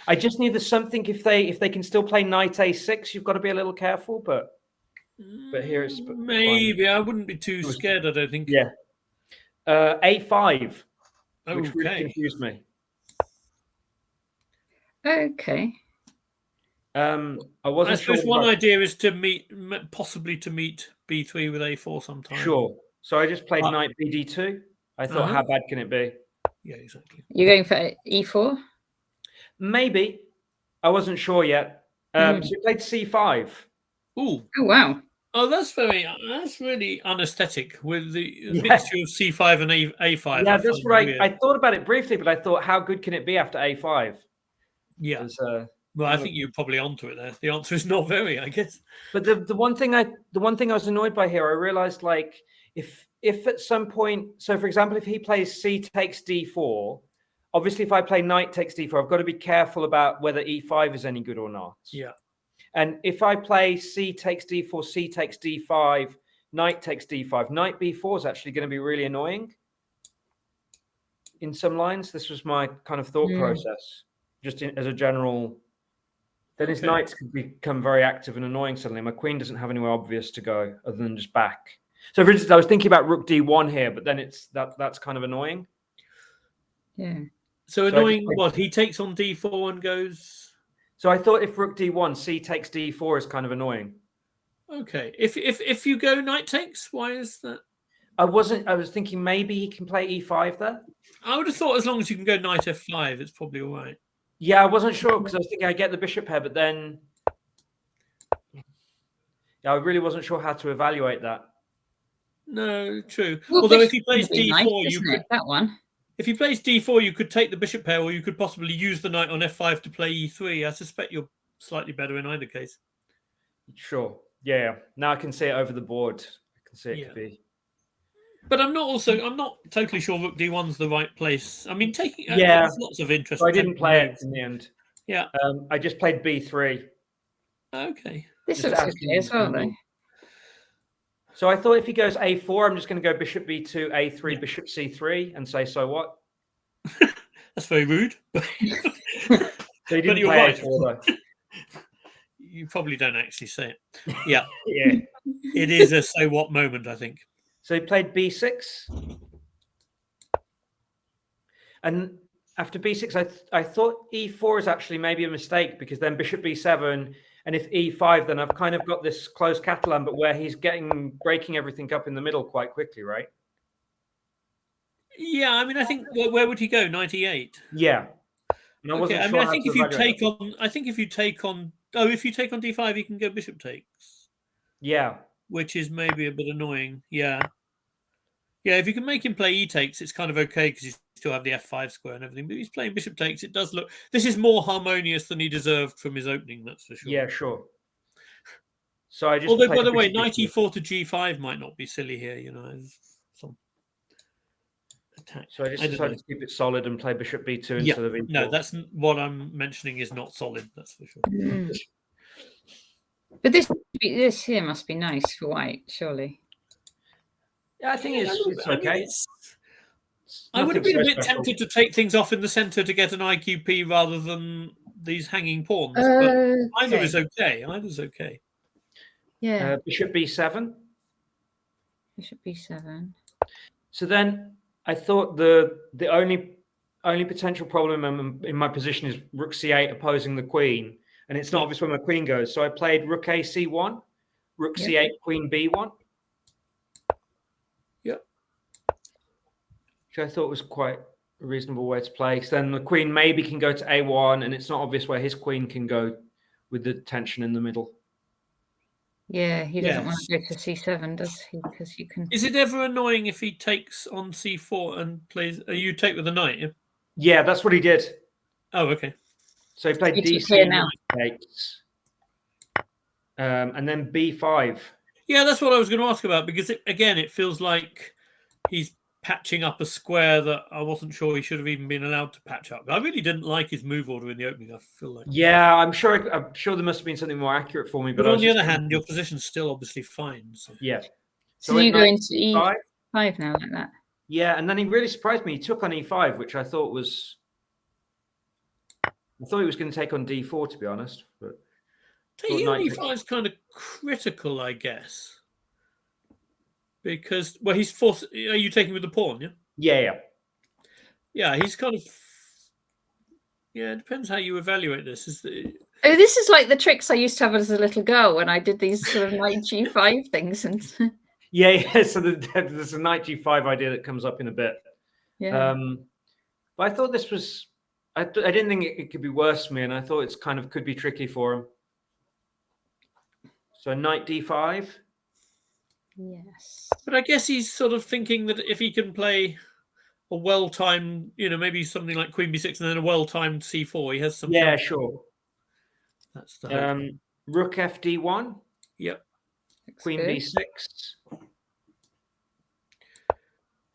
I just need something if they can still play knight a6, you've got to be a little careful, but here it's maybe fine. I wouldn't be too scared, I don't think. Yeah. A5, okay. Which really confused me. Okay. I wasn't sure. I suppose one idea is to possibly meet b3 with a4 sometime. Sure. So I just played knight bd2. I thought, how bad can it be? Yeah, exactly. You're going for e4? Maybe. I wasn't sure yet. So you played c5. Ooh. Oh wow. Oh, that's really unaesthetic with the mixture of c5 and a5. Yeah, that's right. I thought about it briefly, but I thought, how good can it be after a5? Yeah. Well, I think you're probably onto it there. The answer is not very, I guess. But the one thing I was annoyed by here, I realized like if at some point, so for example, if he plays c takes d4, obviously if I play knight takes d4, I've got to be careful about whether e5 is any good or not. Yeah. And if I play c takes d4, c takes d5, knight takes d5, knight b4 is actually going to be really annoying. In some lines, this was my kind of thought process, just as a general. Then his knights could become very active and annoying suddenly. My queen doesn't have anywhere obvious to go other than just back. So, for instance, I was thinking about rook d1 here, but then that's kind of annoying. Yeah. So annoying what? He takes on d4 and goes... So I thought if rook d1, c takes d4 is kind of annoying. Okay. If you go knight takes, why is that? I was thinking maybe he can play e5 there. I would have thought as long as you can go knight f5, it's probably all right. Yeah, I wasn't sure because I was thinking I get the bishop here, but then I really wasn't sure how to evaluate that. No, true. Well, although if he plays d4, nice, you could that one. If he plays d4, you could take the bishop pair, or you could possibly use the knight on f5 to play e3. I suspect you're slightly better in either case. Sure. Yeah. Now I can see it over the board. I can see it could be. But I'm not totally sure rook d1's the right place. I mean, taking there's lots of interest. So I didn't play it in the end. Yeah. I just played b3. Okay. This looks okay as well, though. So I thought if he goes a4, I'm just going to go bishop b2, a3, bishop c3, and say, so what? That's very rude. So you didn't play right. a4, though. You probably don't actually say it. Yeah. Yeah. It is a so what moment, I think. So he played b6. And after b6, I thought e4 is actually maybe a mistake because then bishop b7, and if e5, then I've kind of got this close Catalan, but where he's breaking everything up in the middle quite quickly, right? Yeah, I mean, I think where would he go? 98. Yeah. And I wasn't sure I think if you take on, if you take on d5, you can go bishop takes. Yeah. Which is maybe a bit annoying. Yeah. Yeah, if you can make him play e takes, it's kind of okay because you still have the f5 square and everything. But if he's playing bishop takes, it does look. This is more harmonious than he deserved from his opening. That's for sure. Yeah, sure. So I just. Although, by the way, knight e4 to g5 might not be silly here. You know, some attack. So I just decided to keep it solid and play bishop b2 instead of e4. No, that's what I'm mentioning is not solid. That's for sure. But this here must be nice for white, surely. Yeah, I think it's okay. I would have been a bit tempted to take things off in the center to get an IQP rather than these hanging pawns. But either is okay. Either's okay. Yeah. Bishop b7. Bishop b7. So then I thought the only potential problem in my position is rook c8 opposing the queen. And it's not obvious where my queen goes. So I played rook a c1, rook c8, queen b1. which I thought was quite a reasonable way to play. So then the queen maybe can go to A1, and it's not obvious where his queen can go with the tension in the middle. Yeah, he doesn't want to go to C7, does he? Because you can. Is it ever annoying if he takes on C4 and plays? You take with the knight. Yeah? Yeah, that's what he did. Oh, okay. So he played D3 knight takes, and then B5. Yeah, that's what I was going to ask about, because it feels like he's patching up a square that I wasn't sure he should have even been allowed to patch up. I really didn't like his move order in the opening. I feel like. Yeah, I'm sure there must have been something more accurate for me. But on the other hand, your position's still obviously fine. So. Yeah. So you go into E5 now like that. Yeah, and then he really surprised me. He took on E5, which I thought was. I thought he was going to take on D4, to be honest. But taking on E5 is kind of critical, I guess. Because, well, he's forced. Are you taking with the pawn? Yeah. Yeah. Yeah, he's kind of. Yeah, it depends how you evaluate this. Oh, this is like the tricks I used to have as a little girl when I did these sort of knight G5 things. And yeah. So there's a knight G5 idea that comes up in a bit. Yeah. But I thought this was. I didn't think it could be worse for me, and I thought it's kind of could be tricky for him. So knight D5. Yes. But I guess he's sort of thinking that if he can play a well-timed, maybe something like Queen B6 and then a well-timed C4, he has some. Yeah, sure. That's the Rook FD1. Yep. Queen B6.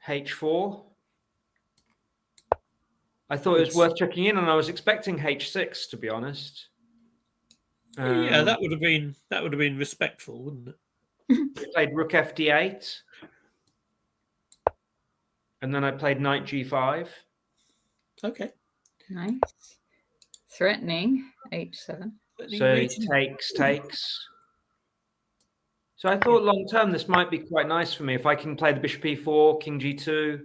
H4. I thought it was worth checking in, and I was expecting H6, to be honest. Yeah, that would have been respectful, wouldn't it? I played Rook FD8, and then I played Knight G5. Okay, nice. Threatening H7. So takes. So I thought long term this might be quite nice for me if I can play the Bishop E4, King G2.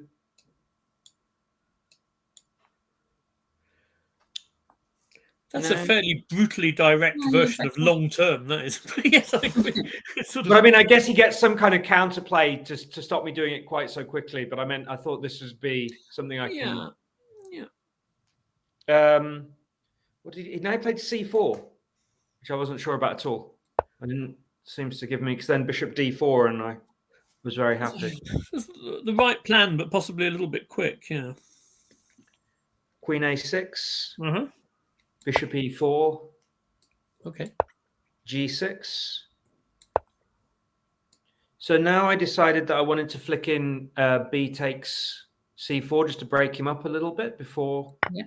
That's a fairly brutally direct version of long term. That is. Yes, I think but I mean, I guess he gets some kind of counterplay to stop me doing it quite so quickly. But I thought this would be something I can. Yeah. What did he? Now he played C4, which I wasn't sure about at all. I didn't seems to give me because then Bishop D4, and I was very happy. The right plan, but possibly a little bit quick. Yeah. Queen A6. Bishop E4. Okay. G6. So now I decided that I wanted to flick in B takes C4 just to break him up a little bit before. Yeah.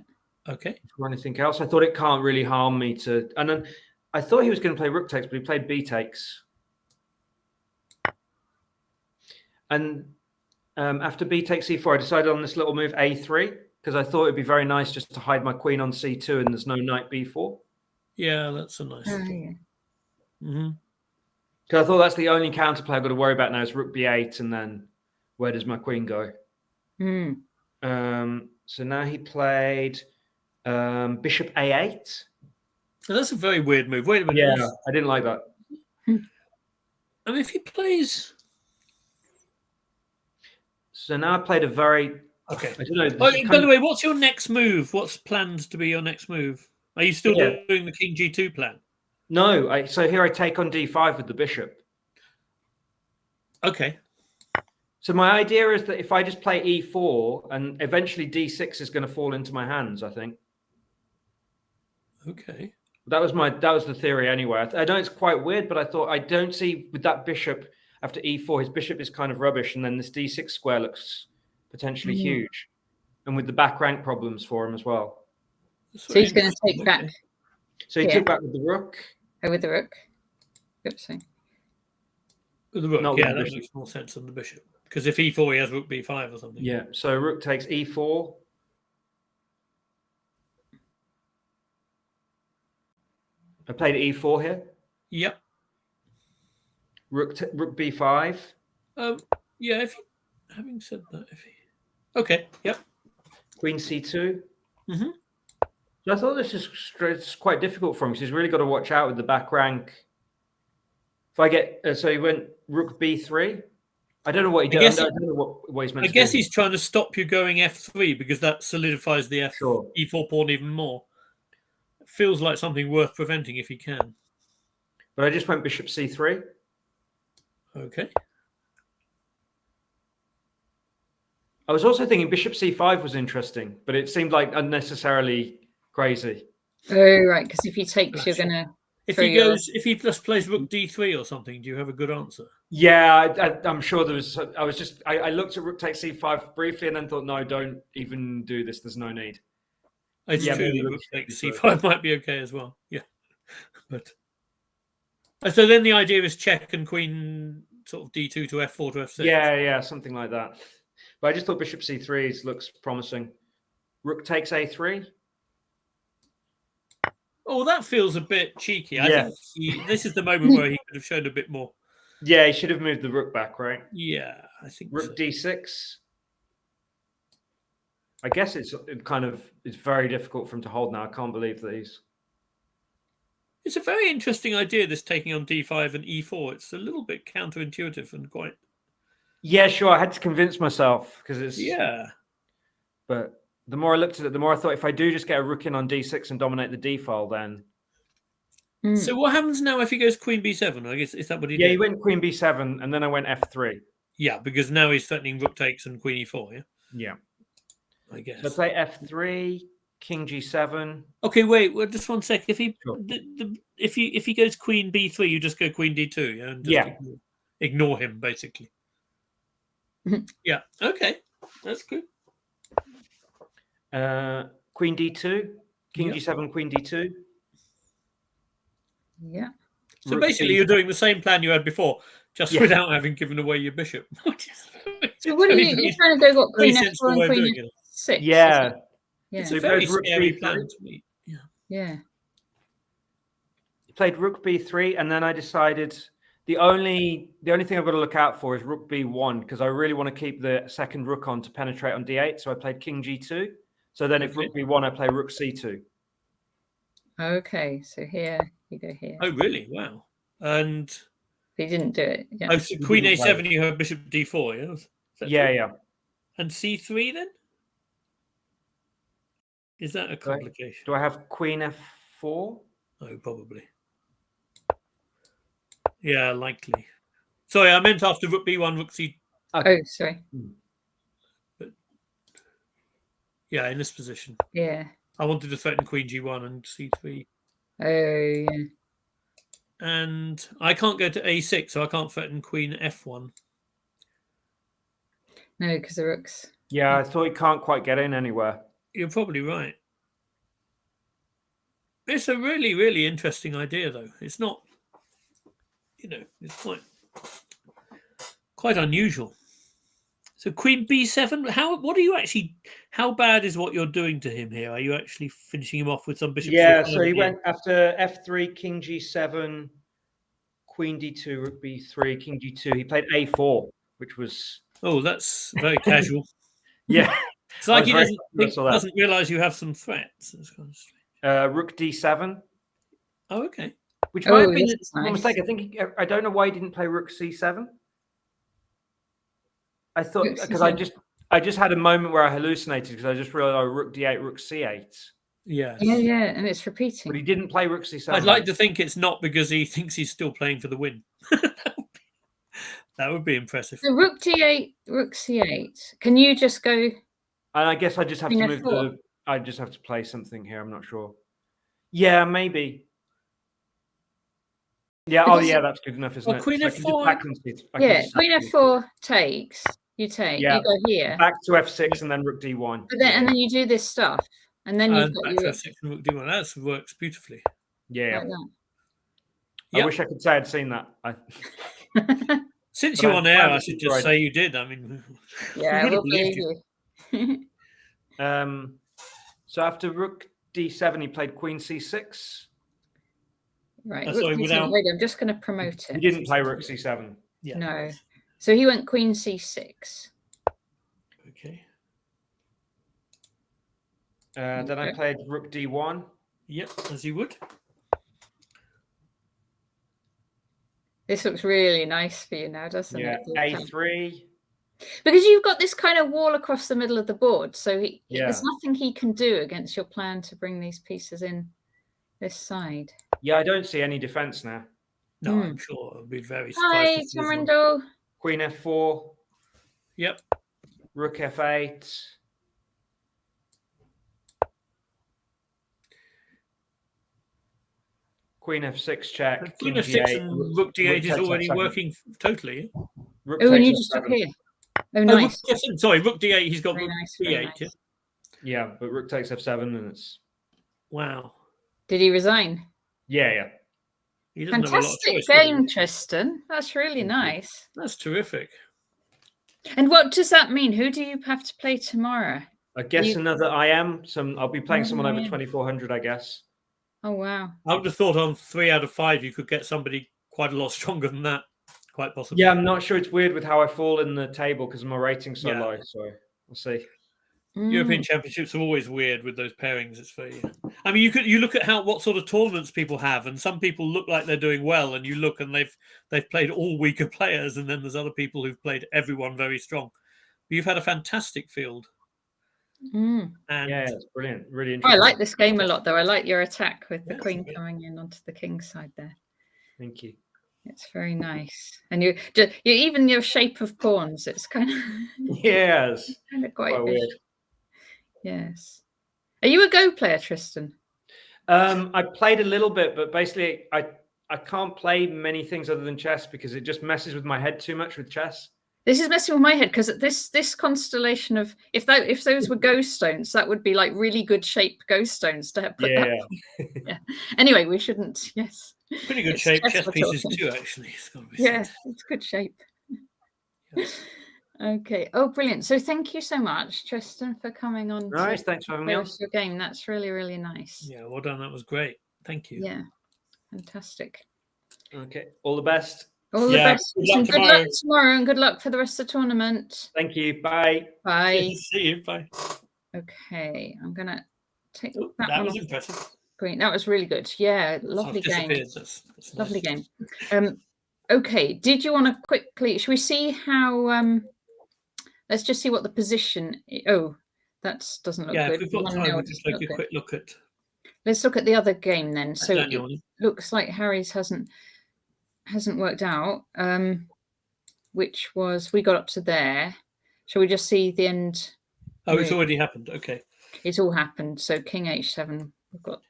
Okay. Before anything else, I thought it can't really harm me to. And then I thought he was going to play Rook takes, but he played B takes. And after B takes C4, I decided on this little move A3. Because I thought it'd be very nice just to hide my queen on C2 and there's no knight B4. Yeah, that's a nice. Yeah. Because I thought that's the only counterplay I've got to worry about now is Rook B8, and then where does my queen go? So now he played Bishop A8. Now that's a very weird move. Wait a minute. Yeah, I didn't like that. I mean, if he plays. So now I played a very. Okay. I don't know. By the way, what's your next move? What's planned to be your next move? Are you still doing the King G2 plan? No. So here I take on D5 with the bishop. Okay. So my idea is that if I just play E4, and eventually D6 is going to fall into my hands, I think. Okay. That was the theory anyway. I know it's quite weird, but I thought I don't see with that bishop after E4, his bishop is kind of rubbish, and then this D6 square looks potentially huge, and with the back rank problems for him as well. So he's going to take back. So he took back with the rook. Oh, with the rook. Oops. With the rook, that makes more sense than the bishop. Because if E4, he has rook B5 or something. Yeah, so rook takes E4. I played E4 here. Yep. Rook B5. Yeah, having said that, okay, yep. Queen C2. So I thought this is quite difficult for him because he's really got to watch out with the back rank. If I get so he went Rook B3. I don't know what he did. I don't know what he's meant to do. I guess he's trying to stop you going f3 because that solidifies the e4 pawn even more. It feels like something worth preventing if he can. But I just went bishop c3. Okay. I was also thinking bishop c5 was interesting, but it seemed like unnecessarily crazy. Oh, right, because if he takes, you're going to... If he just plays rook d3 or something, do you have a good answer? Yeah, I'm sure there was. I looked at rook takes c5 briefly and then thought, no, don't even do this. There's no need. It's true that rook takes c5 might be okay as well. Yeah, but so then the idea is check and queen sort of d2 to f4 to f6. Yeah, something like that. But I just thought bishop c3 looks promising. Rook takes a3. Oh, that feels a bit cheeky. I think this is the moment where he could have shown a bit more. Yeah, he should have moved the rook back, right? Yeah, I think rook d6. I guess it's very difficult for him to hold now. I can't believe these. It's a very interesting idea, this taking on d5 and e4. It's a little bit counterintuitive and quite... Yeah, sure. I had to convince myself because it's... Yeah. But the more I looked at it, the more I thought if I do just get a rook in on d6 and dominate the d file, then... So what happens now if he goes queen b7? I guess, is that what he did? Yeah, he went queen b7 and then I went f3. Yeah, because now he's threatening rook takes and queen e4, yeah? Yeah. I guess. So play f3, king g7. Okay, wait, just one sec. If he if he goes queen b3, you just go queen d2, yeah? And just ignore him, basically. Yeah, okay. That's good. Queen d2, king g7, queen d2. Yeah. So rook basically, you're doing the same plan you had before, just without having given away your bishop. So what are you trying to go? What queen f4 and queen f6? Yeah. It's a very scary plan to me. Yeah. He played rook b3, and then I decided the only thing I've got to look out for is rook b1 because I really want to keep the second rook on to penetrate on d8. So I played king g2. So then if rook b1, I play rook c2. Okay, so here you go here. Oh, really? Wow. And he didn't do it. Yeah. Oh, so queen a7, you have bishop d4, yeah? Yeah. And c3 then? Is that a complication? Do I have queen f4? Oh, probably. Yeah, likely. Sorry, I meant after rook b1, rook c. Oh, sorry. But yeah, in this position. Yeah. I wanted to threaten queen g1 and c3. Oh, yeah. And I can't go to a6, so I can't threaten queen f1. No, because the rook's... Yeah, I thought he can't quite get in anywhere. You're probably right. It's a really, really interesting idea, though. It's not, it's quite unusual. So queen b7, how bad is what you're doing to him here? Are you actually finishing him off with some bishop? Yeah, so he went after f3, king g7, queen d2, rook b3, king g2. He played a4, which was... Oh, that's very casual. Yeah. It's like he doesn't realize you have some threats. It's kind of strange. Rook d7. Oh, okay. Which might have been a mistake. I don't know why he didn't play rook c7. I thought because I just had a moment where I hallucinated because I just realized rook d8, rook c8. Yeah, and it's repeating. But he didn't play rook c7. I'd like to think it's not because he thinks he's still playing for the win. That would be impressive. So rook d8, rook c8. Can you just go? And I guess I just have to move I just have to play something here. I'm not sure. Yeah, maybe. Yeah. Oh, yeah. That's good enough, isn't it? Queen f4. Queen f4 takes. You take. Yeah. You go here. Back to f6 and then rook d1. But then, and then you do this stuff, and then you've got your f6 and rook d1. That works beautifully. Yeah. Like I wish I could say I'd seen that. Since you're on air, I should just say you did. I mean, yeah, we'll believe you. So after rook d7, he played queen c6. Right. Wait, I'm just going to promote it. He didn't play rook c7. Yeah. No. So he went queen c6. Okay. Then I played rook d1. Yep, as you would. This looks really nice for you now, doesn't Yeah, it? A3. Because you've got this kind of wall across the middle of the board, so there's Yeah. nothing he can do against your plan to bring these pieces in this side. Yeah, I don't see any defense now. No, I'm sure I'll be very surprised. Hi, Tamrindo. Queen F4. Yep. Rook F8. Queen F6 check. Queen King F6 G8. and Rook D8 is takes already F7. working totally. Rook Oh, and takes you just took F7. here. Oh, Oh, nice. Rook, sorry, Rook D8. He's got Very Rook nice, very D8. nice. Yeah. Yeah, but Rook takes F7 and it's... Wow. Did he resign? Yeah. He doesn't have a lot of Fantastic choice. game, Tristan. That's really Thank you. nice. That's terrific. And what does that mean? Who do you have to play tomorrow? I guess You- another IM. I'll be playing someone over IM. 2400, I guess. Oh, wow. I would have thought on 3 out of 5 you could get somebody quite a lot stronger than that. Quite possibly. Yeah, I'm not sure. It's weird with how I fall in the table because my rating's so Yeah. low. So we'll see. European Championships are always weird with those pairings. It's very. I mean, you look at what sort of tournaments people have, and some people look like they're doing well, and you look and they've played all weaker players, and then there's other people who've played everyone very strong. But you've had a fantastic field. And yeah, it's brilliant. Really I interesting. like this game a lot, though. I like your attack with the Yeah, queen great. coming in onto the king side there. Thank you. It's very nice, and you even your shape of pawns. It's kind of Yes, kind of quite weird. visual. Yes. Are you a Go player, Tristan? I played a little bit, but basically, I can't play many things other than chess because it just messes with my head too much with chess. This is messing with my head because this constellation of if those were ghost stones, that would be like really good shaped ghost stones to put Yeah. that. Yeah. Anyway, we shouldn't. Yes. Pretty good It's shape chess chess we're pieces talking. too, actually. It's got to be Yeah, said. it's good shape. Yes. Okay. Oh, brilliant. So thank you so much, Tristan, for coming on. Nice. Thanks for having me on. Your game. That's really, really nice. Yeah, well done. That was great. Thank you. Yeah. Fantastic. Okay. All the best. All the best. Good luck Good luck tomorrow and good luck for the rest of the tournament. Thank you. Bye. Bye. See you. Bye. Okay. I'm going to take Oh, that that one was off. impressive. Great. That was really good. Yeah. Lovely game. That's Lovely nice. game. Okay. Did you want to quickly, should we see how, let's just see what the position, oh, that doesn't look Yeah, good. if we've got time, we'll just take a Okay. quick look at Let's look at the other game then. So Daniel. it looks like Harry's hasn't worked out, which was we got up to there. Shall we just see the end? Oh, it's already happened. Okay. It's all happened. So King H7. We've got.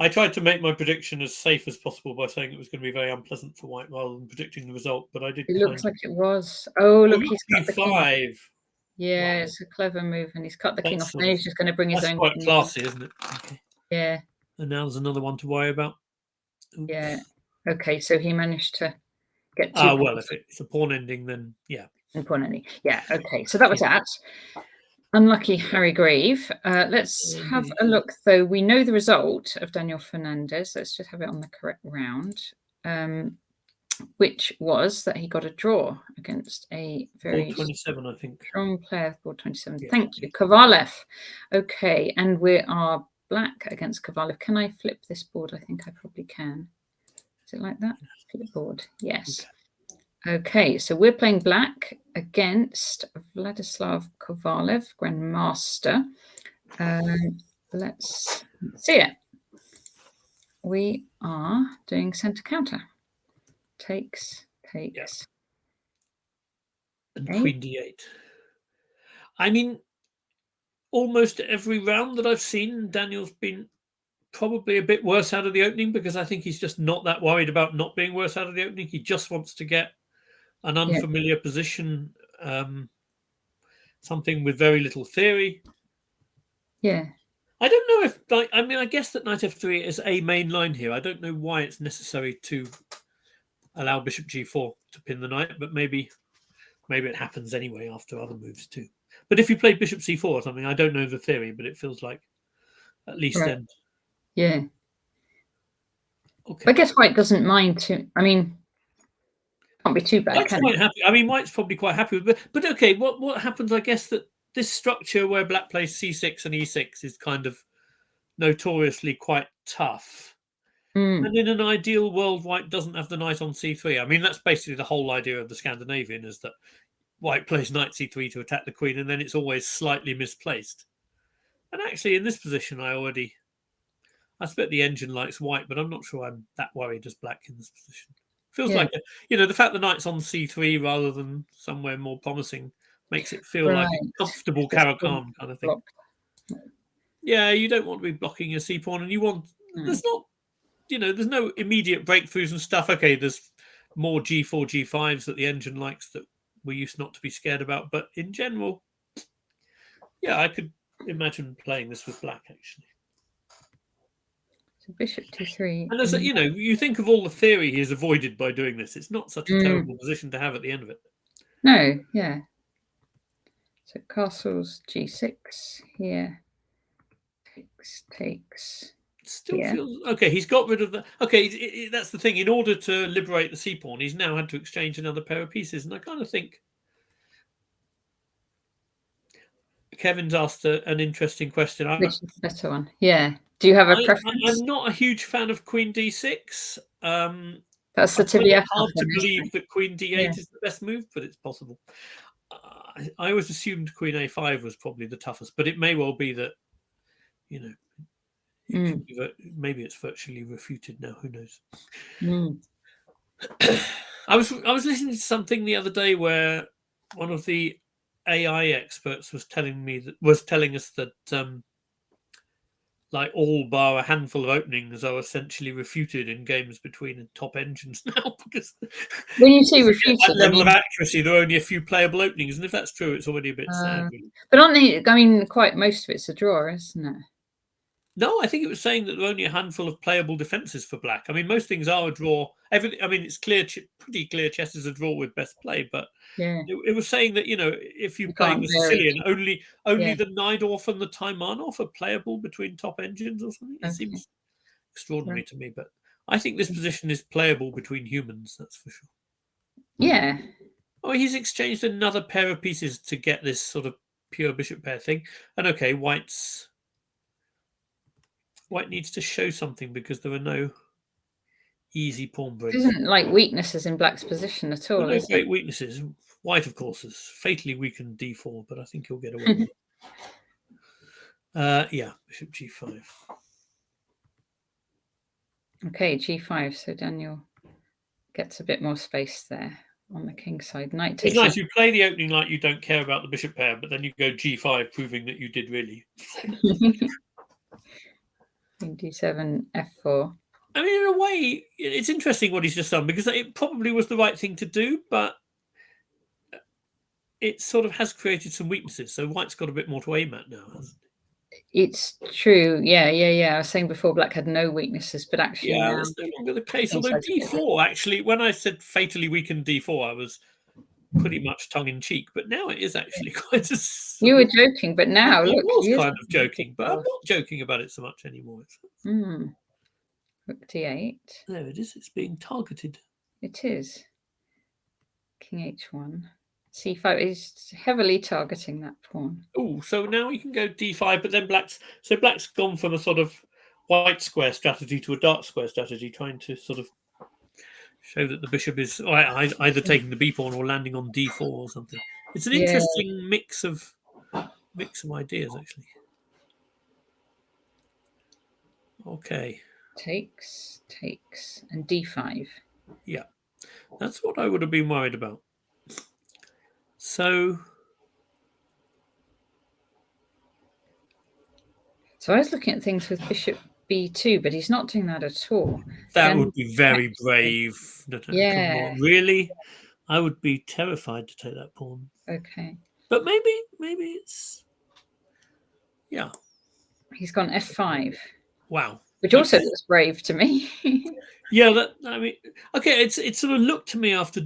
I tried to make my prediction as safe as possible by saying it was going to be very unpleasant for White rather than predicting the result, but I did. It looks like it was. Oh, look, he's cut the king. E5. Yeah, Wow. It's a clever move, and he's cut the king off. Excellent. Now he's just going to bring his That's own. quite king classy, isn't it? Okay. Yeah. And now there's another one to worry about. Oops. Yeah. Okay, so he managed to get two. Well, if it's a pawn ending, then yeah. Pawn ending. Yeah. Okay, so that was that. Unlucky Harry Grave. Let's have a look, though. We know the result of Daniel Fernandez. Let's just have it on the correct round, which was that he got a draw against a very Board 27, I think. strong player, board 27. Yeah. Thank you, Kovalev. Okay, and we are black against Kovalev. Can I flip this board? I think I probably can. Is it like that? Flip board. Yes. Okay, so we're playing black against Vladislav Kovalev, Grandmaster. Let's see it. We are doing centre counter. Takes. Yeah. And Okay. Queen D8. I mean, almost every round that I've seen, Daniel's been probably a bit worse out of the opening because I think he's just not that worried about not being worse out of the opening. He just wants to get an unfamiliar position, something with very little theory. Yeah. I don't know if, I mean, I guess that knight f3 is a main line here. I don't know why it's necessary to allow bishop g4 to pin the knight, but maybe it happens anyway after other moves too. But if you played bishop c4 or something, I don't know the theory, but it feels like at least then. Yeah. Okay. I guess White doesn't mind too. I mean, can't be too bad. White's quite happy. I mean, White's probably quite happy with it. But okay, what happens? I guess that this structure where Black plays c6 and e6 is kind of notoriously quite tough. And in an ideal world, white doesn't have the knight on c3. I mean, that's basically the whole idea of the Scandinavian, is that white plays knight c3 to attack the queen, and then it's always slightly misplaced. And actually, in this position, I expect the engine likes white, but I'm not sure I'm that worried as black in this position. Feels like, the fact the knight's on c3 rather than somewhere more promising makes it feel like a comfortable Caro-Kann kind of thing. Blocked. Yeah, you don't want to be blocking your c pawn, and you want there's not, there's no immediate breakthroughs and stuff. Okay, there's more g4, g5s that the engine likes that we used not to be scared about, but in general, yeah, I could imagine playing this with black actually. So bishop t3. And as you think of all the theory he has avoided by doing this, it's not such a terrible position to have at the end of it. No, yeah. So castles g6 here. Takes. Still feels okay. He's got rid of the. Okay, that's the thing. In order to liberate the c pawn, he's now had to exchange another pair of pieces, and I kind of think Kevin's asked an interesting question. Which is the better one? Yeah. Do you have a preference? I'm not a huge fan of Queen d6. That's the TBF. Hard to believe that Queen d8 is the best move, but it's possible. I always assumed Queen a5 was probably the toughest, but it may well be that, maybe it's virtually refuted now. Who knows? I was listening to something the other day where one of the AI experts was telling us that like all bar a handful of openings are essentially refuted in games between top engines now, because when you say refuted, at level of accuracy, there are only a few playable openings, and if that's true, it's already a bit sad. Really. But quite most of it's a draw, isn't it? No, I think it was saying that there are only a handful of playable defenses for black. I mean, most things are a draw. It's pretty clear chess is a draw with best play, but it was saying that, if you're playing the Sicilian, only the Najdorf and the Taimanov are playable between top engines or something. It seems extraordinary to me, but I think this position is playable between humans, that's for sure. Yeah. Oh, he's exchanged another pair of pieces to get this sort of pure bishop pair thing. And okay, White needs to show something because there are no easy pawn breaks. There isn't like weaknesses in black's position at all. No great weaknesses. White, of course, has fatally weakened d4, but I think he'll get away with it. Yeah, bishop g5. Okay, g5. So Daniel gets a bit more space there on the king side. Knight takes. It's nice. You play the opening like you don't care about the bishop pair, but then you go g5, proving that you did really. d7, f4. I mean, in a way, it's interesting what he's just done, because it probably was the right thing to do, but it sort of has created some weaknesses. So White's got a bit more to aim at now, hasn't it? It's true. Yeah. I was saying before black had no weaknesses, but actually that's no longer the case. Although d4, actually, when I said fatally weakened d4, I was pretty much tongue-in-cheek, but now it is actually quite a... You were joking, but now, look... I was kind of joking, but I'm not joking about it so much anymore. Rook d8. There it is. It's being targeted. It is. King h1. c5 is heavily targeting that pawn. Oh, so now you can go d5, but then black's gone from a sort of white square strategy to a dark square strategy, trying to sort of show that the bishop is either taking the b pawn or landing on d4 or something. It's an interesting mix of ideas, actually. Okay. Takes, and d5. Yeah, that's what I would have been worried about. So I was looking at things with bishop b2, but he's not doing that at all. That would be very brave. Yeah. Come on, really? I would be terrified to take that pawn. Okay. But maybe it's... Yeah. He's gone f5. Wow. Which also looks brave to me. Yeah, okay, it sort of looked to me after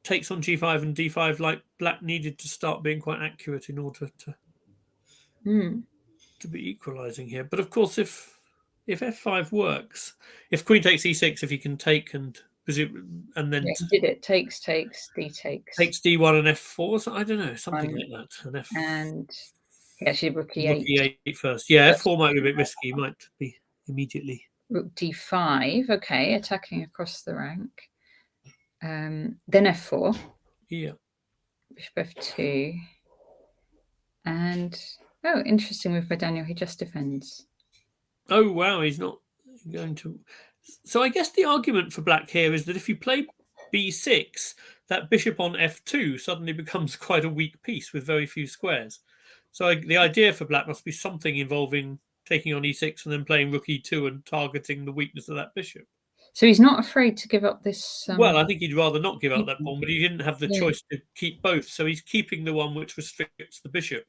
takes on g5 and d5 like black needed to start being quite accurate in order to be equalizing here. But of course, if f5 works, if queen takes e6, if he can take and then he did it. Takes, d takes. Takes d1 and f4. So I don't know, something like that. And actually rook e8. Rook e8 first. Yeah, f4 might be a bit risky. Might be immediately Rook d5. Okay, attacking across the rank. Then f4. Yeah. Bishop f2. And, oh, interesting move by Daniel. He just defends. Oh, wow. He's not going to... So I guess the argument for black here is that if you play b6, that bishop on f2 suddenly becomes quite a weak piece with very few squares. So the idea for black must be something involving taking on e6 and then playing rook e2 and targeting the weakness of that bishop. So he's not afraid to give up this... well, I think he'd rather not give up that pawn, but he didn't have the choice to keep both. So he's keeping the one which restricts the bishop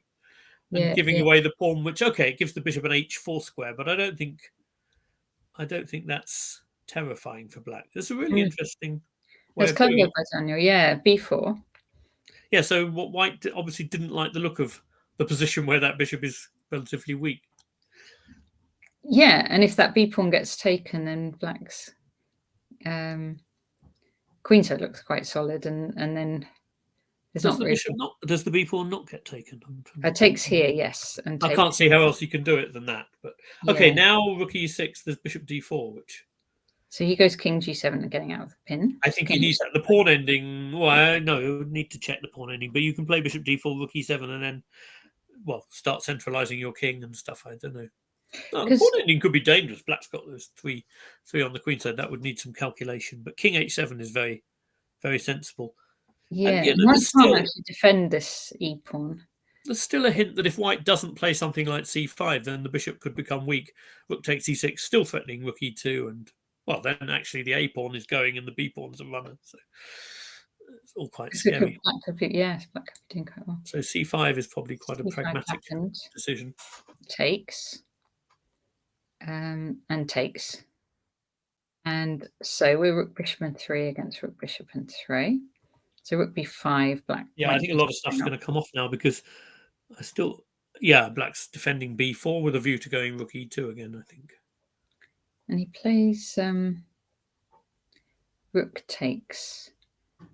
and giving away the pawn, which, okay, it gives the bishop an h4 square, but I don't think that's terrifying for black. That's a really interesting way That's clever by Daniel. Yeah, b4. Yeah, so what white obviously didn't like the look of the position where that bishop is relatively weak. Yeah, and if that b pawn gets taken, then black's queenside looks quite solid, and then there's does not the really... bishop not? Does the b pawn not get taken? Takes here, yes, and I can't see how else you can do it than that. But okay, now rook e6. There's bishop d4, which. So he goes king g7 and getting out of the pin. I think he needs that. The pawn ending. Well, no, you would need to check the pawn ending, but you can play bishop d4, rook e7, and then, well, start centralizing your king and stuff. I don't know. No, the pawn ending could be dangerous. Black's got those three on the queen side. That would need some calculation. But king h7 is very, very sensible. Yeah, and one can't actually defend this e pawn. There's still a hint that if white doesn't play something like c5, then the bishop could become weak. Rook takes e6, still threatening rook e2, and well, then actually the a pawn is going and the b pawn's a runner. So it's all quite scary. Black could be doing quite well. So c5 is probably quite a pragmatic decision. Takes. And takes. And so we're rook bishop and 3 against rook bishop and 3. So rook b5, black. Yeah, I think a lot of stuff's going to come off now because black's defending b4 with a view to going rook e2 again, I think. And he plays rook takes.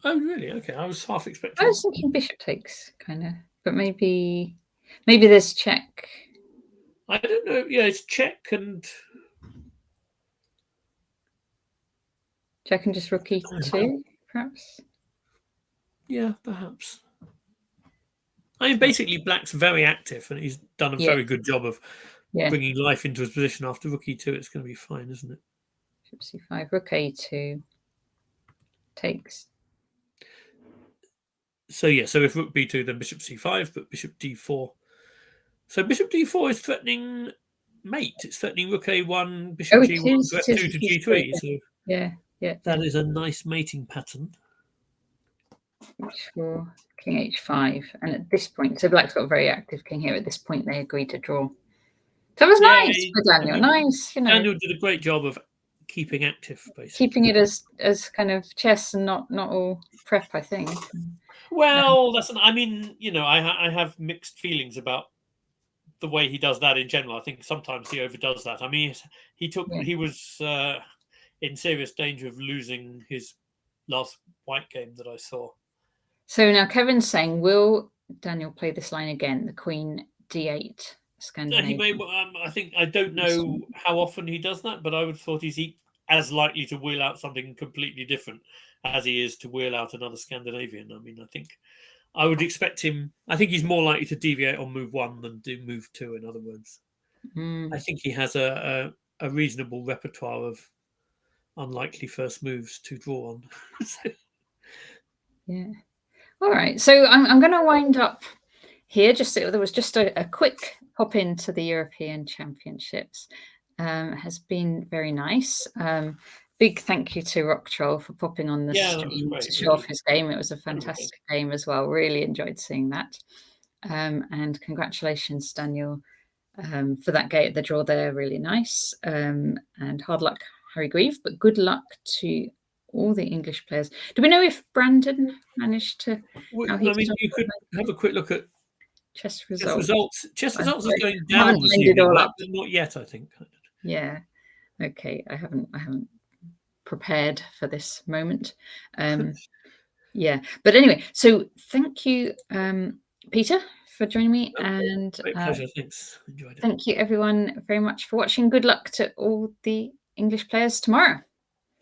Oh, really? Okay, I was half expecting. I was thinking bishop takes, kind of, but maybe there's check. I don't know. Yeah, it's check and just rook e2, perhaps. Yeah, perhaps. I mean, basically, black's very active, and he's done a very good job of bringing life into his position after rook e2. It's going to be fine, isn't it? Bishop c5, rook a2 takes. So if rook b2, then bishop c5, but bishop d4. So bishop d4 is threatening mate. It's threatening rook a1, bishop g1, f2 to g3. So yeah. That is a nice mating pattern. For king h5, and at this point, so black's got a very active king here. At this point, they agreed to draw. So it was nice for Daniel. Nice, Daniel did a great job of keeping active, basically. Keeping it as kind of chess and not all prep, I think. Well, I mean, I have mixed feelings about the way he does that in general. I think sometimes he overdoes that. I mean, he was in serious danger of losing his last white game that I saw. So now Kevin's saying, will Daniel play this line again? The queen d8 Scandinavian. He may. I don't know how often he does that, but I would have thought he's as likely to wheel out something completely different as he is to wheel out another Scandinavian. I mean, I think I would expect him. I think he's more likely to deviate on move 1 than do move 2. In other words, I think he has a reasonable repertoire of unlikely first moves to draw on. Yeah. All right. So I'm going to wind up here. There was just a quick hop into the European Championships. Has been very nice. Big thank you to Rock Troll for popping on the stream to show off his game. It was a fantastic game as well. Really enjoyed seeing that. And congratulations, Daniel, for that the draw there. Really nice. And hard luck, Harry Grieve, but good luck to all the English players. Do we know if Brandon managed to? You could have a quick look at chess results. Chess results are going down this evening, but not yet, I think. Yeah. Okay. I haven't prepared for this moment. Yeah. But anyway, so thank you, Peter, for joining me. And great pleasure. Thanks. Enjoyed it. Thank you, everyone, very much for watching. Good luck to all the English players tomorrow.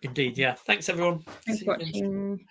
Indeed, yeah. Thanks, everyone. Thanks for watching.